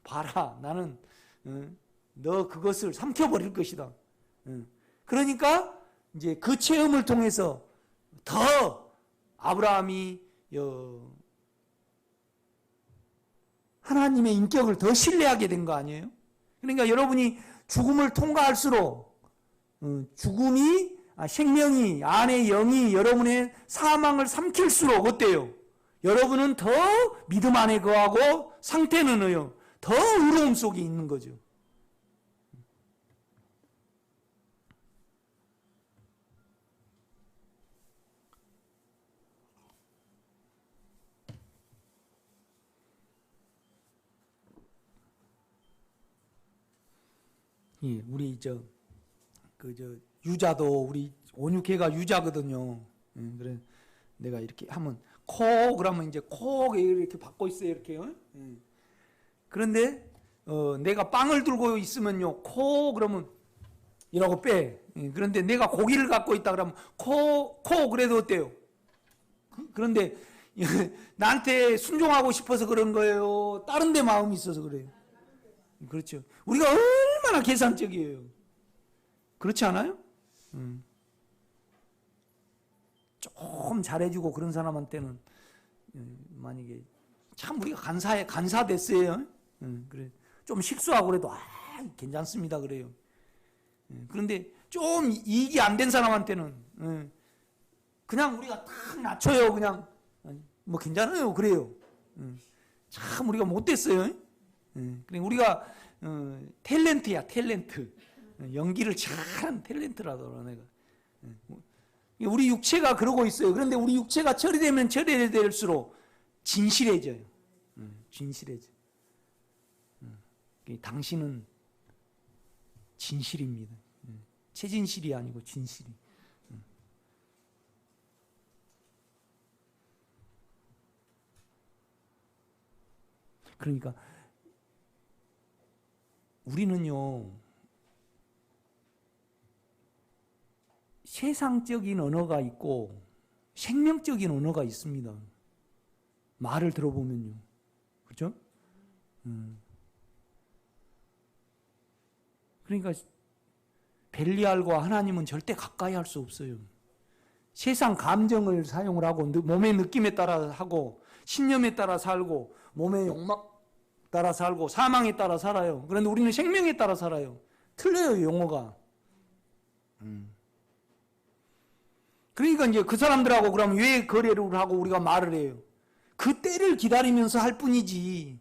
봐라, 나는 너 그것을 삼켜버릴 것이다. 그러니까 이제 그 체험을 통해서 더 아브라함이 하나님의 인격을 더 신뢰하게 된 거 아니에요? 그러니까 여러분이 죽음을 통과할수록 생명이 안에 영이 여러분의 사망을 삼킬수록 어때요? 여러분은 더 믿음 안에 거하고 상태는요 더 의로움 속에 있는 거죠. 우리 유자도 우리 온육회가 유자거든요. 그래 내가 이렇게 하면 콕 그러면 이제 콕 이렇게 받고 있어요, 이렇게요. 그런데 내가 빵을 들고 있으면요 콕 그러면 이러고 빼. 그런데 내가 고기를 갖고 있다 그러면 콕 그래도 어때요? 그런데 나한테 순종하고 싶어서 그런 거예요? 다른 데 마음이 있어서 그래요? 그렇죠. 우리가 얼마나 계산적이에요. 그렇지 않아요? 조금 잘해주고 그런 사람한테는 만약에 참 우리가 간사됐어요. 그래 좀 실수하고 그래도 괜찮습니다 그래요. 그런데 좀 이익이 안 된 사람한테는 그냥 우리가 딱 낮춰요. 그냥 뭐 괜찮아요 그래요. 참 우리가 못됐어요. 그러니까 우리가 탤런트야, 탤런트. 연기를 잘하는 탤런트라더라 내가. 우리 육체가 그러고 있어요. 그런데 우리 육체가 처리되면 처리될수록 진실해져요. 진실해져. 당신은 진실입니다. 최진실이 아니고 진실이. 그러니까 우리는요 세상적인 언어가 있고 생명적인 언어가 있습니다. 말을 들어보면요. 그렇죠? 그러니까 벨리알과 하나님은 절대 가까이 할 수 없어요. 세상 감정을 사용을 하고 몸의 느낌에 따라 하고 신념에 따라 살고 몸의 욕망 따라 살고 사망에 따라 살아요. 그런데 우리는 생명에 따라 살아요. 틀려요, 용어가. 그러니까 이제 그 사람들하고 그럼 왜 거래를 하고 우리가 말을 해요? 그 때를 기다리면서 할 뿐이지.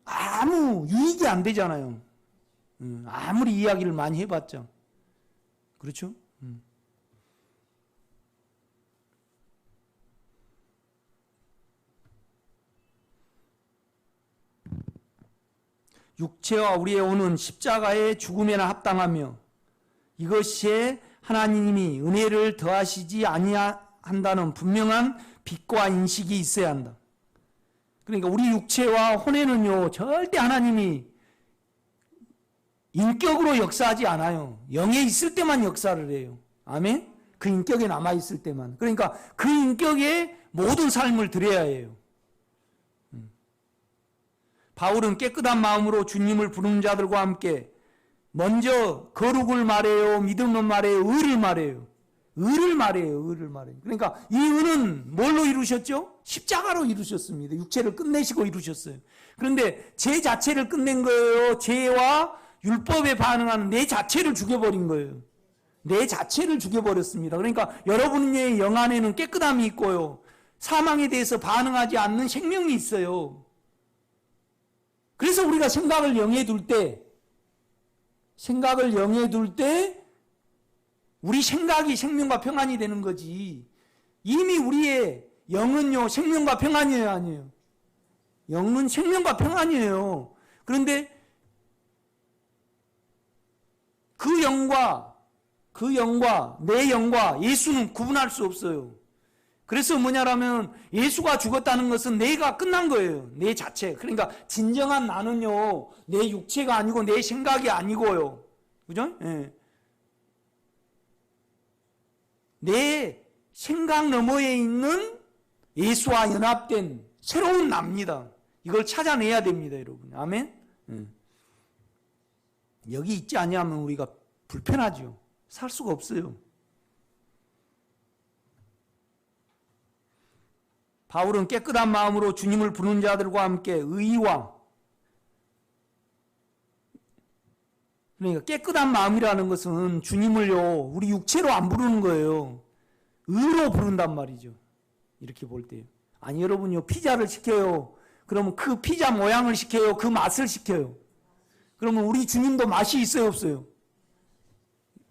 아무 유익이 안 되잖아요. 아무리 이야기를 많이 해봤자. 그렇죠? 육체와 우리의 오는 십자가의 죽음에나 합당하며 이것이 하나님이 은혜를 더하시지 아니한다는 분명한 빛과 인식이 있어야 한다. 그러니까 우리 육체와 혼에는요 절대 하나님이 인격으로 역사하지 않아요. 영에 있을 때만 역사를 해요. 아멘? 그 인격에 남아있을 때만. 그러니까 그 인격에 모든 삶을 드려야 해요. 바울은 깨끗한 마음으로 주님을 부르는 자들과 함께 먼저 거룩을 말해요, 믿음을 말해요, 의를 말해요. 의를 말해요, 의를 말해요. 그러니까 이 의는 뭘로 이루셨죠? 십자가로 이루셨습니다. 육체를 끝내시고 이루셨어요. 그런데 죄 자체를 끝낸 거예요? 죄와 율법에 반응하는 내 자체를 죽여버린 거예요. 내 자체를 죽여버렸습니다. 그러니까 여러분의 영 안에는 깨끗함이 있고요. 사망에 대해서 반응하지 않는 생명이 있어요. 그래서 우리가 생각을 영에 둘 때 우리 생각이 생명과 평안이 되는 거지. 이미 우리의 영은요, 생명과 평안이에요, 아니에요? 영은 생명과 평안이에요. 그런데 그 영과 내 영과 예수는 구분할 수 없어요. 그래서 뭐냐라면 예수가 죽었다는 것은 내가 끝난 거예요. 내 자체. 그러니까 진정한 나는요, 내 육체가 아니고 내 생각이 아니고요. 그죠? 예. 내 생각 너머에 있는 예수와 연합된 새로운 나입니다. 이걸 찾아내야 됩니다, 여러분. 아멘? 여기 있지 아니하면 우리가 불편하죠. 살 수가 없어요. 바울은 깨끗한 마음으로 주님을 부르는 자들과 함께 의와, 그러니까 깨끗한 마음이라는 것은 주님을요, 우리 육체로 안 부르는 거예요. 의로 부른단 말이죠. 이렇게 볼 때요. 아니, 여러분요, 피자를 시켜요. 그러면 그 피자 모양을 시켜요? 그 맛을 시켜요? 그러면 우리 주님도 맛이 있어요, 없어요?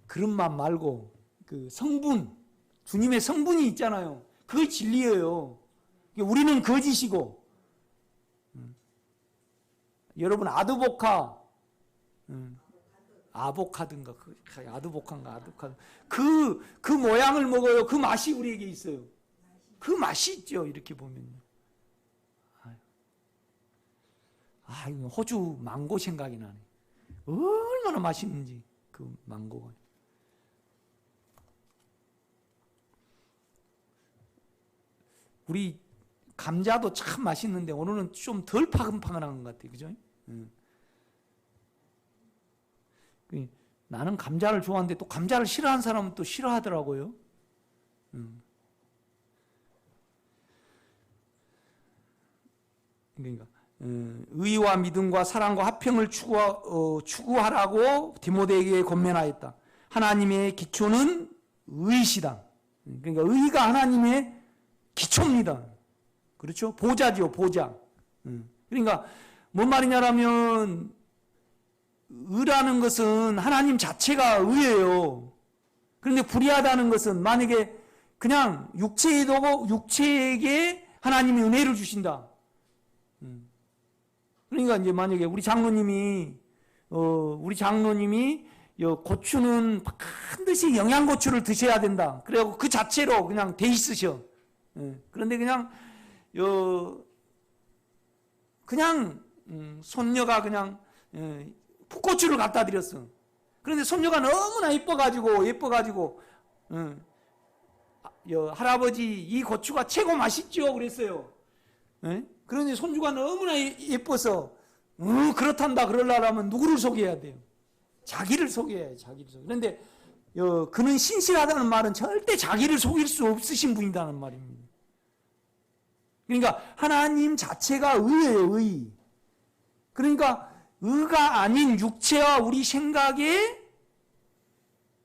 그런 맛 말고 그 성분, 주님의 성분이 있잖아요. 그게 진리예요. 우리는 거짓이고, 여러분 아보카드인가 아드보카인가 그 모양을 먹어요. 그 맛이 우리에게 있어요. 그 맛이 있죠. 이렇게 보면요. 호주 망고 생각이 나네. 얼마나 맛있는지 그 망고가. 우리 감자도 참 맛있는데 오늘은 좀 덜 파근파근한 것 같아요. 그죠? 나는 감자를 좋아하는데 또 감자를 싫어하는 사람은 또 싫어하더라고요. 그러니까 의와 믿음과 사랑과 화평을 추구하라고 디모데에게 권면하였다. 하나님의 기초는 의시다. 그러니까 의가 하나님의 기초입니다. 그렇죠? 보좌죠, 보좌. 그러니까 뭔 말이냐라면 의라는 것은 하나님 자체가 의예요. 그런데 불의하다는 것은 만약에 그냥 육체에게 하나님이 은혜를 주신다. 그러니까 이제 만약에 우리 장로님이 고추는 반드시 영양고추를 드셔야 된다. 그래갖고 그 자체로 그냥 돼 있으셔. 그런데 그냥 손녀가 그냥 풋고추를 갖다 드렸어. 그런데 손녀가 너무나 예뻐가지고 할아버지 이 고추가 최고 맛있죠 그랬어요. 그런데 손주가 너무나 예뻐서 그렇단다 그러려면 누구를 속여야 돼요? 자기를 속여야 해요. 자기를 속여. 그런데 그는 신실하다는 말은 절대 자기를 속일 수 없으신 분이라는 말입니다. 그러니까 하나님 자체가 의예요. 의. 그러니까 의가 아닌 육체와 우리 생각에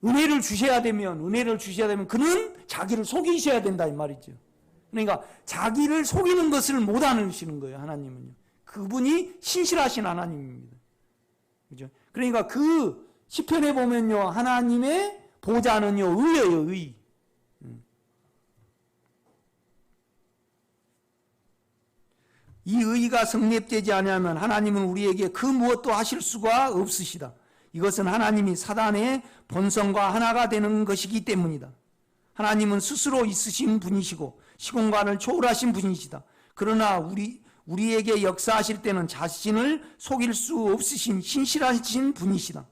은혜를 주셔야 되면 그는 자기를 속이셔야 된다 이 말이죠. 그러니까 자기를 속이는 것을 못 하시는 거예요. 하나님은요. 그분이 신실하신 하나님입니다. 그죠? 그러니까 그 시편에 보면요, 하나님의 보좌는요 의예요. 의. 이 의가 성립되지 않으면 하나님은 우리에게 그 무엇도 하실 수가 없으시다. 이것은 하나님이 사단의 본성과 하나가 되는 것이기 때문이다. 하나님은 스스로 있으신 분이시고 시공간을 초월하신 분이시다. 그러나 우리에게 역사하실 때는 자신을 속일 수 없으신 신실하신 분이시다.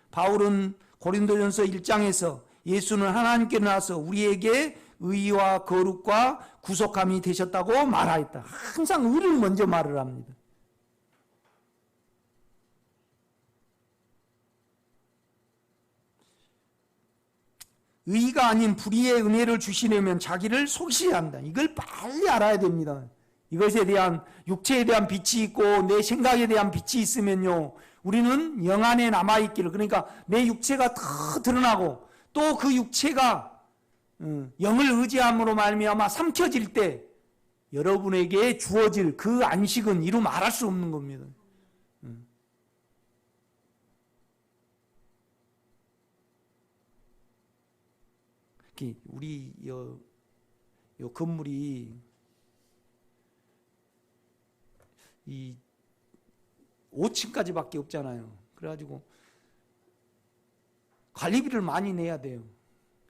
바울은 고린도전서 1장에서 예수는 하나님께 나서 우리에게 의와 거룩과 구속함이 되셨다고 말하였다. 항상 의를 먼저 말을 합니다. 의가 아닌 불의의 은혜를 주시려면 자기를 속이셔야 한다. 이걸 빨리 알아야 됩니다. 이것에 대한 육체에 대한 빛이 있고 내 생각에 대한 빛이 있으면요, 우리는 영 안에 남아있기를, 그러니까 내 육체가 더 드러나고 또 그 육체가 영을 의지함으로 말미암아 삼켜질 때 여러분에게 주어질 그 안식은 이루 말할 수 없는 겁니다. 우리 요 건물이 이 5층까지밖에 없잖아요. 그래가지고 관리비를 많이 내야 돼요.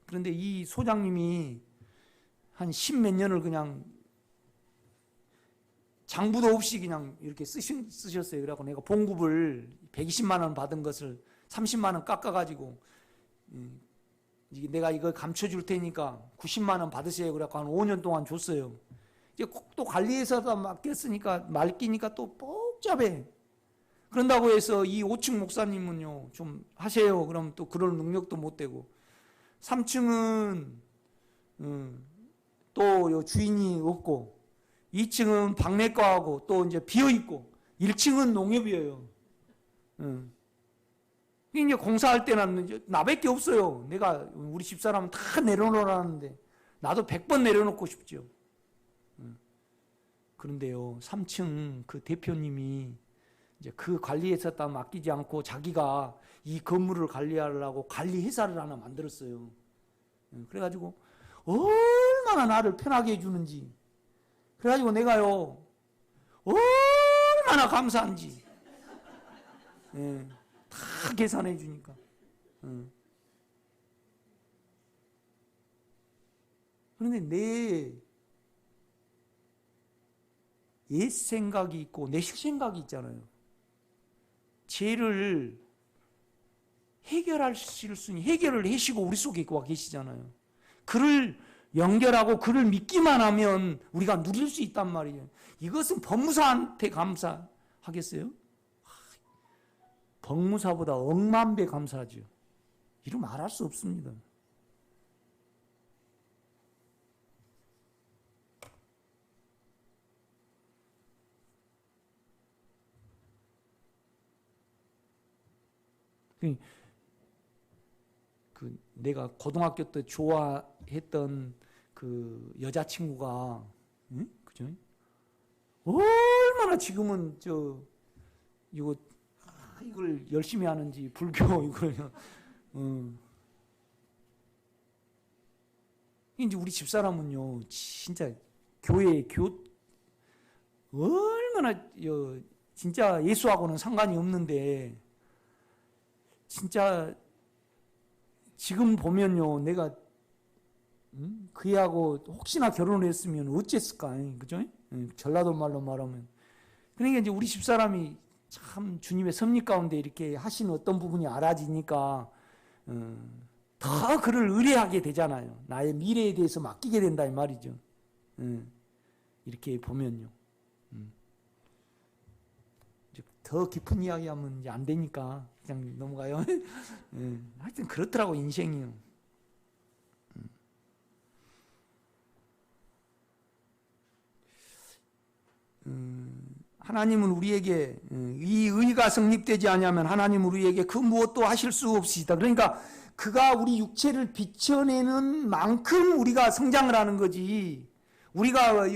그런데 이 소장님이 한 10몇 년을 그냥 장부도 없이 그냥 이렇게 쓰셨어요. 그래갖고 내가 봉급을 120만 원 받은 것을 30만 원 깎아가지고 내가 이거 감춰줄 테니까 90만 원 받으세요. 그래갖고 한 5년 동안 줬어요. 이제 또 관리해서 맡겼으니까 말기니까 또 복잡해. 그런다고 해서 이 5층 목사님은요 좀 하세요. 그럼 또 그럴 능력도 못 되고, 3층은 또 주인이 없고, 2층은 박내과하고 또 이제 비어 있고, 1층은 농협이에요. 이제 공사할 때는 나밖에 없어요. 내가 우리 집사람은 다 내려놓으라는데 나도 100번 내려놓고 싶죠. 그런데요, 3층 그 대표님이 이제 그 관리회사 맡기지 않고 자기가 이 건물을 관리하려고 관리회사를 하나 만들었어요. 그래가지고 얼마나 나를 편하게 해주는지, 그래가지고 내가요 얼마나 감사한지 다 계산해 주니까. 그런데 내 옛 생각이 있고 내 실생각이 있잖아요. 죄를 해결하실 수 있는 해결을 하시고 우리 속에 와 계시잖아요. 그를 연결하고 그를 믿기만 하면 우리가 누릴 수 있단 말이에요. 이것은 법무사한테 감사하겠어요? 법무사보다 억만 배 감사하죠. 이루 말할 수 없습니다. 내가 고등학교 때 좋아했던 그 여자친구가, 그죠? 얼마나 지금은 이걸 열심히 하는지, 불교 이걸. 이제 우리 집사람은요 진짜 얼마나 진짜 예수하고는 상관이 없는데, 진짜 지금 보면요 내가 그애하고 혹시나 결혼을 했으면 어쨌을까, 그죠? 전라도 말로 말하면. 그러니까 이제 우리 집사람이 참 주님의 섭리 가운데 이렇게 하신 어떤 부분이 알아지니까 더 그를 의뢰하게 되잖아요. 나의 미래에 대해서 맡기게 된다 이 말이죠. 이렇게 보면요. 더 깊은 이야기하면 이제 안 되니까 그냥 넘어가요. 하여튼 그렇더라고 인생이요. 하나님은 우리에게 이 의가 성립되지 않으면 하나님은 우리에게 그 무엇도 하실 수 없으시다. 그러니까 그가 우리 육체를 비춰내는 만큼 우리가 성장을 하는 거지. 우리가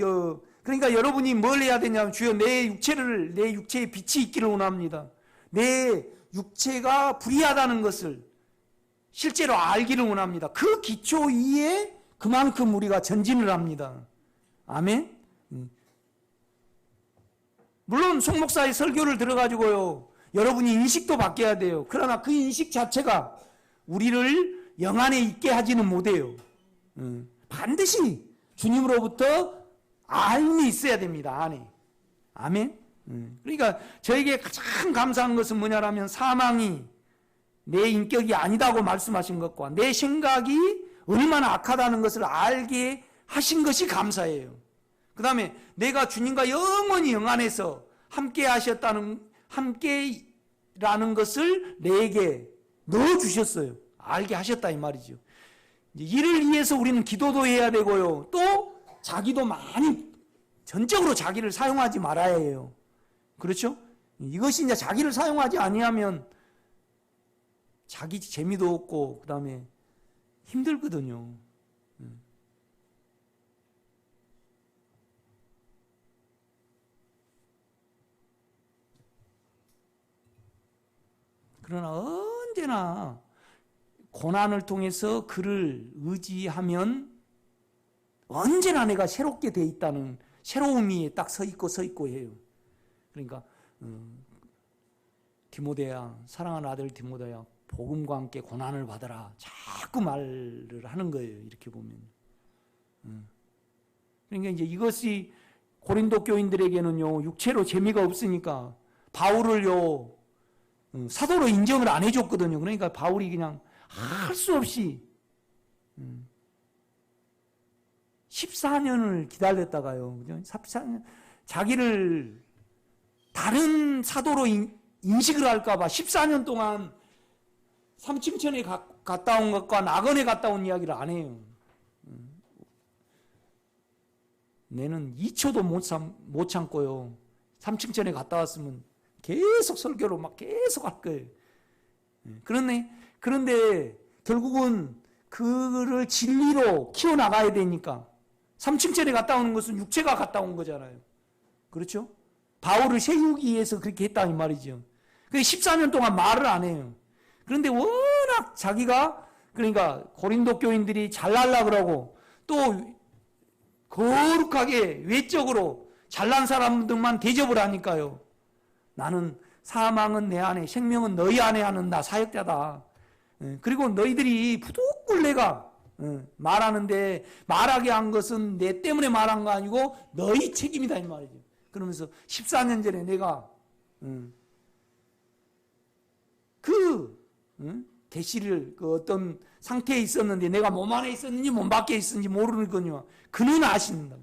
그러니까 여러분이 뭘 해야 되냐면, 주여 내 육체에 빛이 있기를 원합니다. 내 육체가 불의하다는 것을 실제로 알기를 원합니다. 그 기초 위에 그만큼 우리가 전진을 합니다. 아멘. 물론 송 목사의 설교를 들어가지고요 여러분이 인식도 바뀌어야 돼요. 그러나 그 인식 자체가 우리를 영 안에 있게 하지는 못해요. 반드시 주님으로부터 알미 있어야 됩니다. 안에. 아멘. 그러니까 저에게 가장 감사한 것은 뭐냐라면, 사망이 내 인격이 아니다고 말씀하신 것과 내 생각이 얼마나 악하다는 것을 알게 하신 것이 감사해요. 그 다음에 내가 주님과 영원히 영 안에서 함께라는 것을 내게 넣어주셨어요. 알게 하셨다 이 말이죠. 이를 위해서 우리는 기도도 해야 되고요, 또 자기도 많이 전적으로 자기를 사용하지 말아야 해요. 그렇죠? 이것이 이제 자기를 사용하지 아니하면 자기 재미도 없고 그 다음에 힘들거든요. 그러나 언제나 고난을 통해서 그를 의지하면 언제나 내가 새롭게 돼 있다는 새로움이 딱 서 있고 해요. 그러니까 디모데야, 사랑하는 아들 디모데야, 복음과 함께 고난을 받아라. 자꾸 말을 하는 거예요. 이렇게 보면. 그러니까 이제 이것이 고린도 교인들에게는요, 육체로 재미가 없으니까 바울을요, 사도로 인정을 안 해줬거든요. 그러니까 바울이 그냥 할 수 없이 14년을 기다렸다가요. 14년, 자기를 다른 사도로 인식을 할까봐 14년 동안 삼층천에 갔다 온 것과 낙원에 갔다 온 이야기를 안 해요. 내는 2초도 못 참고요. 삼층천에 갔다 왔으면 계속 설교로 막 계속 할 거예요. 그런데 결국은 그를 진리로 키워나가야 되니까 삼층천에 갔다 오는 것은 육체가 갔다 온 거잖아요. 그렇죠? 바울을 세우기 위해서 그렇게 했다 이 말이죠. 그래서 14년 동안 말을 안 해요. 그런데 워낙 자기가, 그러니까 고린도 교인들이 잘날라 그러고 또 거룩하게 외적으로 잘난 사람들만 대접을 하니까요. 나는 사망은 내 안에, 생명은 너희 안에 하는 나 사역자다. 그리고 너희들이 부득불 내가 말하는데 말하게 한 것은 내 때문에 말한 거 아니고 너희 책임이다 이 말이죠. 그러면서 14년 전에 내가 계시를 그 어떤 상태에 있었는데 내가 몸 안에 있었는지 몸 밖에 있었는지 모르는군요. 그는 아신다.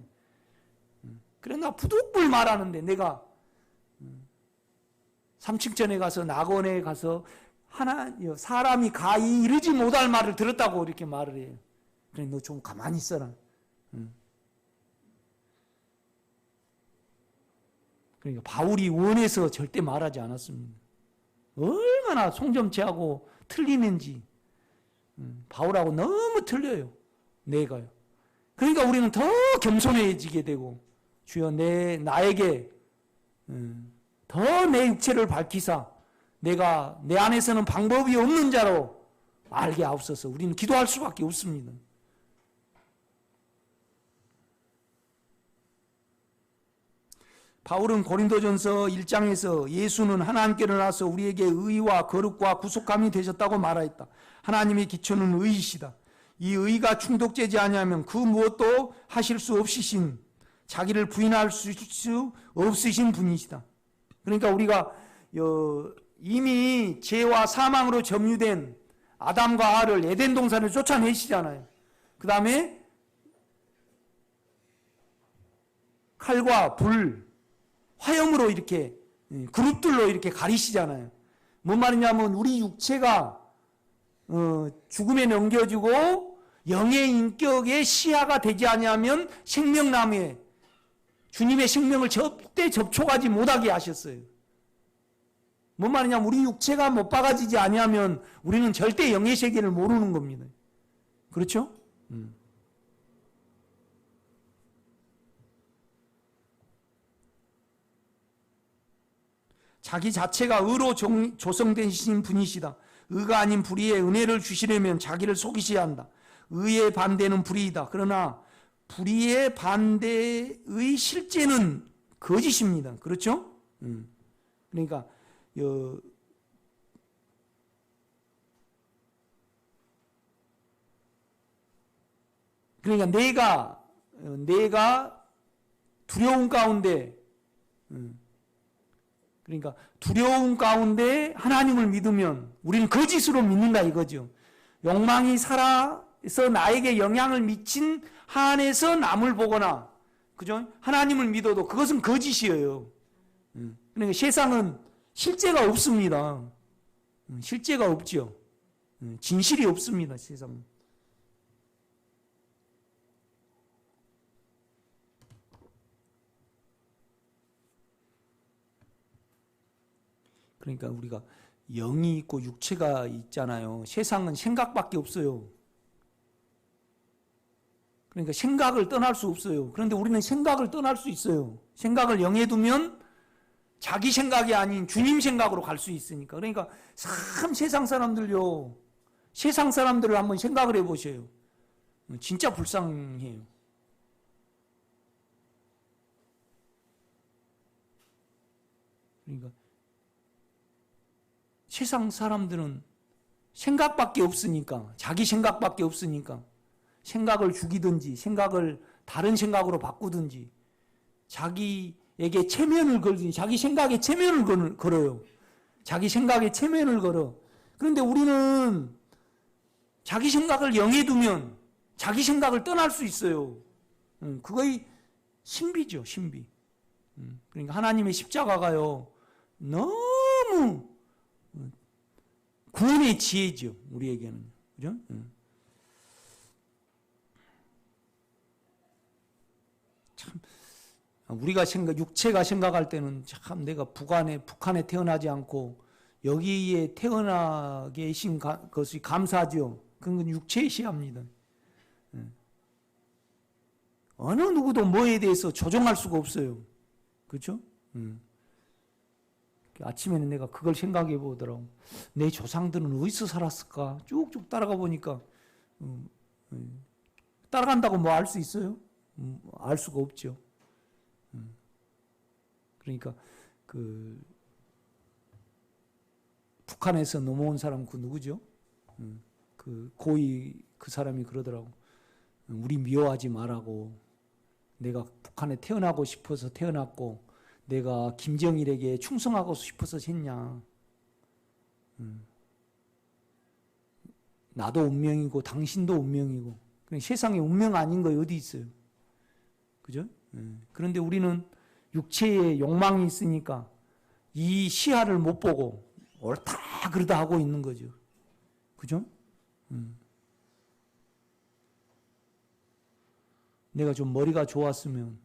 그래 나 부득불 말하는데 내가 삼층천에 가서 낙원에 가서 사람이 가히 이르지 못할 말을 들었다고 이렇게 말을 해요. 그래 너 좀 가만히 있어라. 그러니까 바울이 원해서 절대 말하지 않았습니다. 얼마나 송점체하고 틀리는지. 바울하고 너무 틀려요. 내가요. 그러니까 우리는 더 겸손해지게 되고 주여 나에게 더 내 육체를 밝히사 내가 내 안에서는 방법이 없는 자로 알게 하옵소서. 우리는 기도할 수밖에 없습니다. 바울은 고린도전서 1장에서 예수는 하나님께로 나서 우리에게 의와 거룩과 구속함이 되셨다고 말하였다. 하나님의 기초는 의이시다. 이 의가 충족되지 아니하면 그 무엇도 하실 수 없으신, 자기를 부인할 수 없으신 분이시다. 그러니까 우리가 이미 죄와 사망으로 점유된 아담과 하와를 에덴 동산을 쫓아내시잖아요. 그 다음에 칼과 불, 화염으로 이렇게 그룹들로 이렇게 가리시잖아요. 뭔 말이냐면 우리 육체가 죽음에 넘겨지고 영의 인격의 시야가 되지 아니하면 생명나무에 주님의 생명을 절대 접촉하지 못하게 하셨어요. 뭔 말이냐면 우리 육체가 못 박아지지 아니하면 우리는 절대 영의 세계를 모르는 겁니다. 그렇죠? 자기 자체가 의로 조성되신 분이시다. 의가 아닌 불의에 은혜를 주시려면 자기를 속이셔야 한다. 의의 반대는 불의이다. 그러나 불의의 반대의 실제는 거짓입니다. 그렇죠? 그러니까 내가 두려움 가운데 그러니까 두려움 가운데 하나님을 믿으면 우리는 거짓으로 믿는다 이거죠. 욕망이 살아서 나에게 영향을 미친 한에서 남을 보거나 그죠? 하나님을 믿어도 그것은 거짓이에요. 그러니까 세상은 실제가 없습니다. 실제가 없죠. 진실이 없습니다. 세상은. 그러니까 우리가 영이 있고 육체가 있잖아요. 세상은 생각밖에 없어요. 그러니까 생각을 떠날 수 없어요. 그런데 우리는 생각을 떠날 수 있어요. 생각을 영에 두면 자기 생각이 아닌 주님 생각으로 갈 수 있으니까. 그러니까 참 세상 사람들요. 세상 사람들을 한번 생각을 해보세요. 진짜 불쌍해요. 그러니까 세상 사람들은 생각밖에 없으니까, 자기 생각밖에 없으니까 생각을 죽이든지 생각을 다른 생각으로 바꾸든지 자기에게 체면을 걸든지 자기 생각에 체면을 걸어요. 자기 생각에 체면을 걸어. 그런데 우리는 자기 생각을 영에 두면 자기 생각을 떠날 수 있어요. 그거의 신비죠, 신비. 그러니까 하나님의 십자가가요, 너무 구원의 지혜죠, 우리에게는. 그죠? 참, 우리가 육체가 생각할 때는 참 내가 북한에 태어나지 않고 여기에 태어나 계신 것이 감사하죠. 그건 육체의 시합니다. 어느 누구도 뭐에 대해서 조종할 수가 없어요. 그렇죠? 아침에는 내가 그걸 생각해 보더라고. 내 조상들은 어디서 살았을까? 쭉쭉 따라가 보니까 따라간다고 뭐 알 수 있어요? 알 수가 없죠. 그러니까 그 북한에서 넘어온 사람 그 누구죠? 그 고위 그 사람이 그러더라고. 우리 미워하지 말라고. 내가 북한에 태어나고 싶어서 태어났고 내가 김정일에게 충성하고 싶어서 했냐. 나도 운명이고 당신도 운명이고. 세상에 운명 아닌 거 어디 있어요? 그죠? 그런데 우리는 육체의 욕망이 있으니까 이 시야를 못 보고 옳다 그러다 하고 있는 거죠. 그죠? 내가 좀 머리가 좋았으면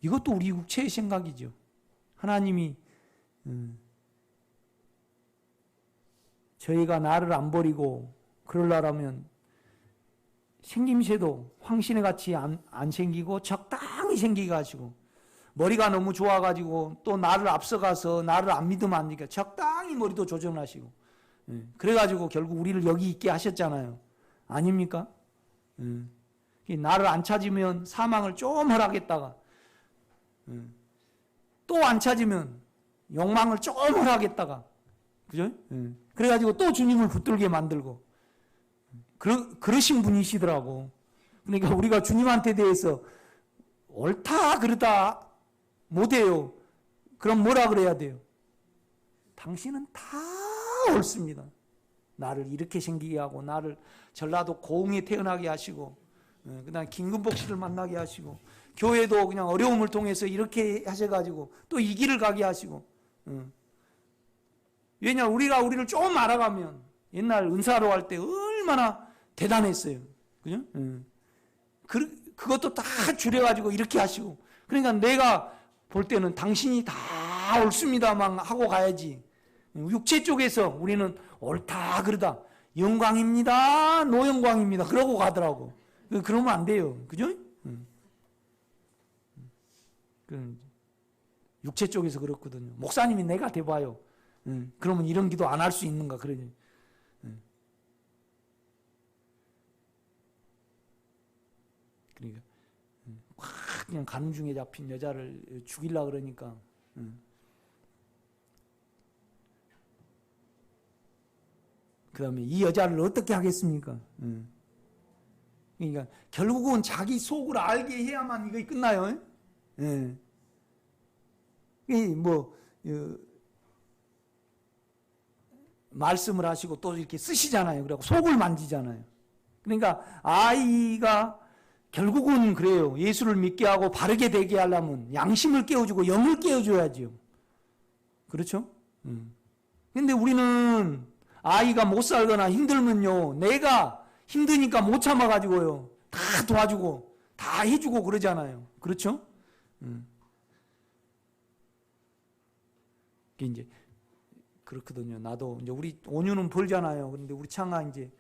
이것도 우리 육체의 생각이죠. 하나님이 저희가 나를 안 버리고 그러려면 생김새도 황신의 같이 안 생기고 적당히 생기게 하시고 머리가 너무 좋아가지고 또 나를 앞서가서 나를 안 믿으면 안 되니까 적당히 머리도 조정하시고 그래가지고 결국 우리를 여기 있게 하셨잖아요. 아닙니까? 나를 안 찾으면 사망을 좀 허락했다가 또 안 찾으면 욕망을 좀 허락했다가 그죠? 그래가지고 또 주님을 붙들게 만들고 그러신 분이시더라고. 그러니까 우리가 주님한테 대해서 옳다 그러다 못해요. 그럼 뭐라 그래야 돼요? 당신은 다 옳습니다. 나를 이렇게 생기게 하고 나를 전라도 고흥에 태어나게 하시고 그다음에 김근복 씨를 만나게 하시고 교회도 그냥 어려움을 통해서 이렇게 하셔가지고 또 이 길을 가게 하시고 왜냐 우리가 우리를 조금 알아가면 옛날 은사로 할 때 얼마나 대단했어요. 그죠? 그것도 다 줄여가지고 이렇게 하시고 그러니까 내가 볼 때는 당신이 다 옳습니다만 하고 가야지. 육체 쪽에서 우리는 옳다 그러다 영광입니다 노영광입니다 그러고 가더라고. 그러면 안 돼요. 그죠? 육체 쪽에서 그렇거든요. 목사님이 내가 돼봐요. 그러면 이런 기도 안 할 수 있는가 그러니. 그러니까 확 그냥 가는 중에 잡힌 여자를 죽이려고 그러니까 그 다음에 이 여자를 어떻게 하겠습니까? 그러니까 결국은 자기 속을 알게 해야만 이거 끝나요. 말씀을 하시고 또 이렇게 쓰시잖아요. 그리고 속을 만지잖아요. 그러니까 아이가 결국은 그래요. 예수를 믿게 하고 바르게 되게 하려면 양심을 깨워주고 영을 깨워줘야죠. 그렇죠? 근데 우리는 아이가 못 살거나 힘들면요. 내가 힘드니까 못 참아가지고요. 다 도와주고 다 해주고 그러잖아요. 그렇죠? 그게 이제 그렇거든요. 나도 이제 우리 온유는 벌잖아요. 그런데 우리 창아 이제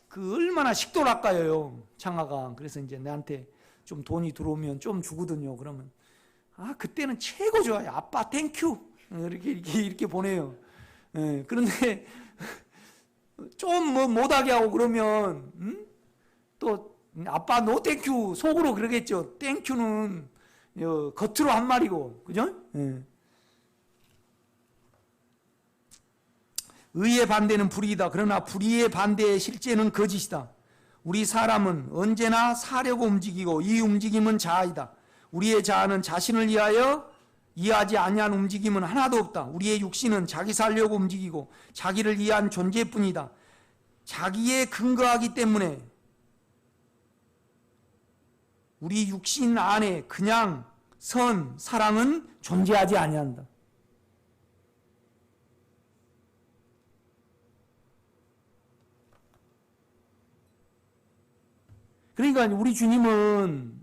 그 얼마나 식도락가요, 창아가. 그래서 이제 내한테 좀 돈이 들어오면 좀 주거든요. 그러면 그때는 최고 좋아요. 아빠 땡큐 이렇게 보내요. 예, 그런데 좀 뭐 못하게 하고 그러면 또 아빠 노 땡큐 속으로 그러겠죠. 땡큐는 겉으로 한 말이고, 그죠? 예. 의의 반대는 불의이다. 그러나 불의의 반대의 실제는 거짓이다. 우리 사람은 언제나 사려고 움직이고 이 움직임은 자아이다. 우리의 자아는 자신을 위하여 이해하지 아니한 움직임은 하나도 없다. 우리의 육신은 자기 살려고 움직이고 자기를 위한 존재뿐이다. 자기에 근거하기 때문에 우리 육신 안에 그냥 사랑은 존재하지 아니한다. 그러니까 우리 주님은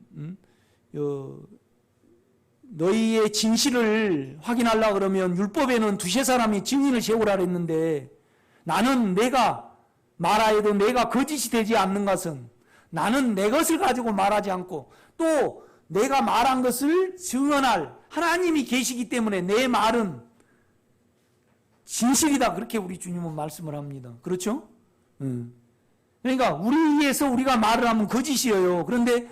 너희의 진실을 확인하려고 그러면 율법에는 두세 사람이 증인을 세우라 그랬는데 나는 내가 말하여도 내가 거짓이 되지 않는 것은 나는 내 것을 가지고 말하지 않고 또 내가 말한 것을 증언할 하나님이 계시기 때문에 내 말은 진실이다. 그렇게 우리 주님은 말씀을 합니다. 그렇죠? 그러니까 우리에서 우리가 말을 하면 거짓이에요. 그런데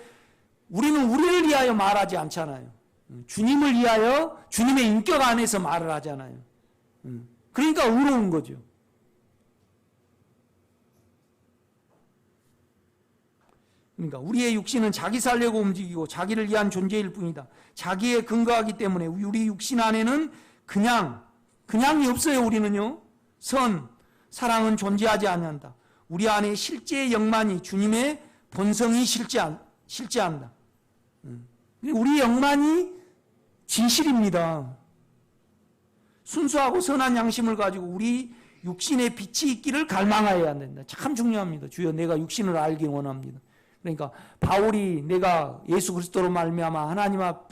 우리는 우리를 위하여 말하지 않잖아요. 주님을 위하여 주님의 인격 안에서 말을 하잖아요. 그러니까 의로운 거죠. 그러니까 우리의 육신은 자기 살려고 움직이고 자기를 위한 존재일 뿐이다. 자기에 근거하기 때문에 우리 육신 안에는 그냥이 없어요. 우리는요. 사랑은 존재하지 않는다. 우리 안에 실제의 영만이 주님의 본성이 실제한다. 우리 영만이 진실입니다. 순수하고 선한 양심을 가지고 우리 육신에 빛이 있기를 갈망하여야 된다. 참 중요합니다. 주여 내가 육신을 알기 원합니다. 그러니까 바울이 내가 예수 그리스도로 말미암아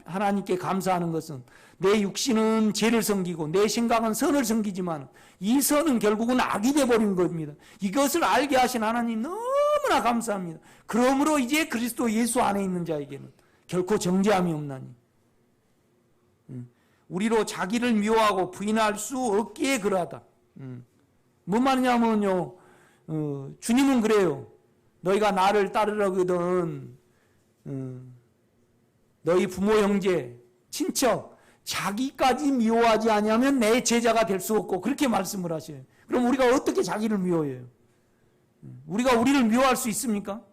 하나님께 감사하는 것은 내 육신은 죄를 섬기고 내 생각은 선을 섬기지만 이 선은 결국은 악이 되어버린 겁니다. 이것을 알게 하신 하나님 너무나 감사합니다. 그러므로 이제 그리스도 예수 안에 있는 자에게는 결코 정죄함이 없나니 우리로 자기를 미워하고 부인할 수 없기에 그러하다. 뭔 말이냐면요, 주님은 그래요. 너희가 나를 따르려거든 너희 부모 형제 친척 자기까지 미워하지 아니하면 내 제자가 될 수 없고 그렇게 말씀을 하셔요. 그럼 우리가 어떻게 자기를 미워해요? 우리가 우리를 미워할 수 있습니까?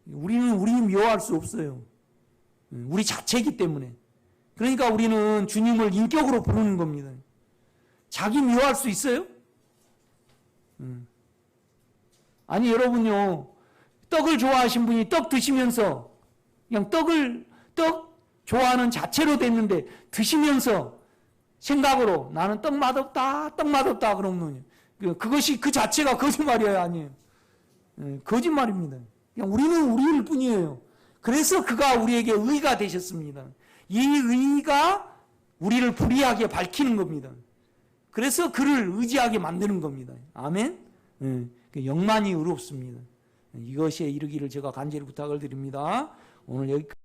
우리는 우리 미워할 수 없어요. 우리 자체이기 때문에. 그러니까 우리는 주님을 인격으로 부르는 겁니다. 자기 미워할 수 있어요? 아니 여러분요, 떡을 좋아하신 분이 떡 드시면서 그냥 떡 좋아하는 자체로 됐는데 드시면서 생각으로 나는 떡 맛없다 그러면 그것이 그 자체가 거짓말이에요, 아니에요? 거짓말입니다. 그냥 우리는 우리일 뿐이에요. 그래서 그가 우리에게 의가 되셨습니다. 이 의가 우리를 불의하게 밝히는 겁니다. 그래서 그를 의지하게 만드는 겁니다. 아멘? 영만이 의롭습니다. 이것에 이르기를 제가 간절히 부탁을 드립니다. 오늘 여기까지.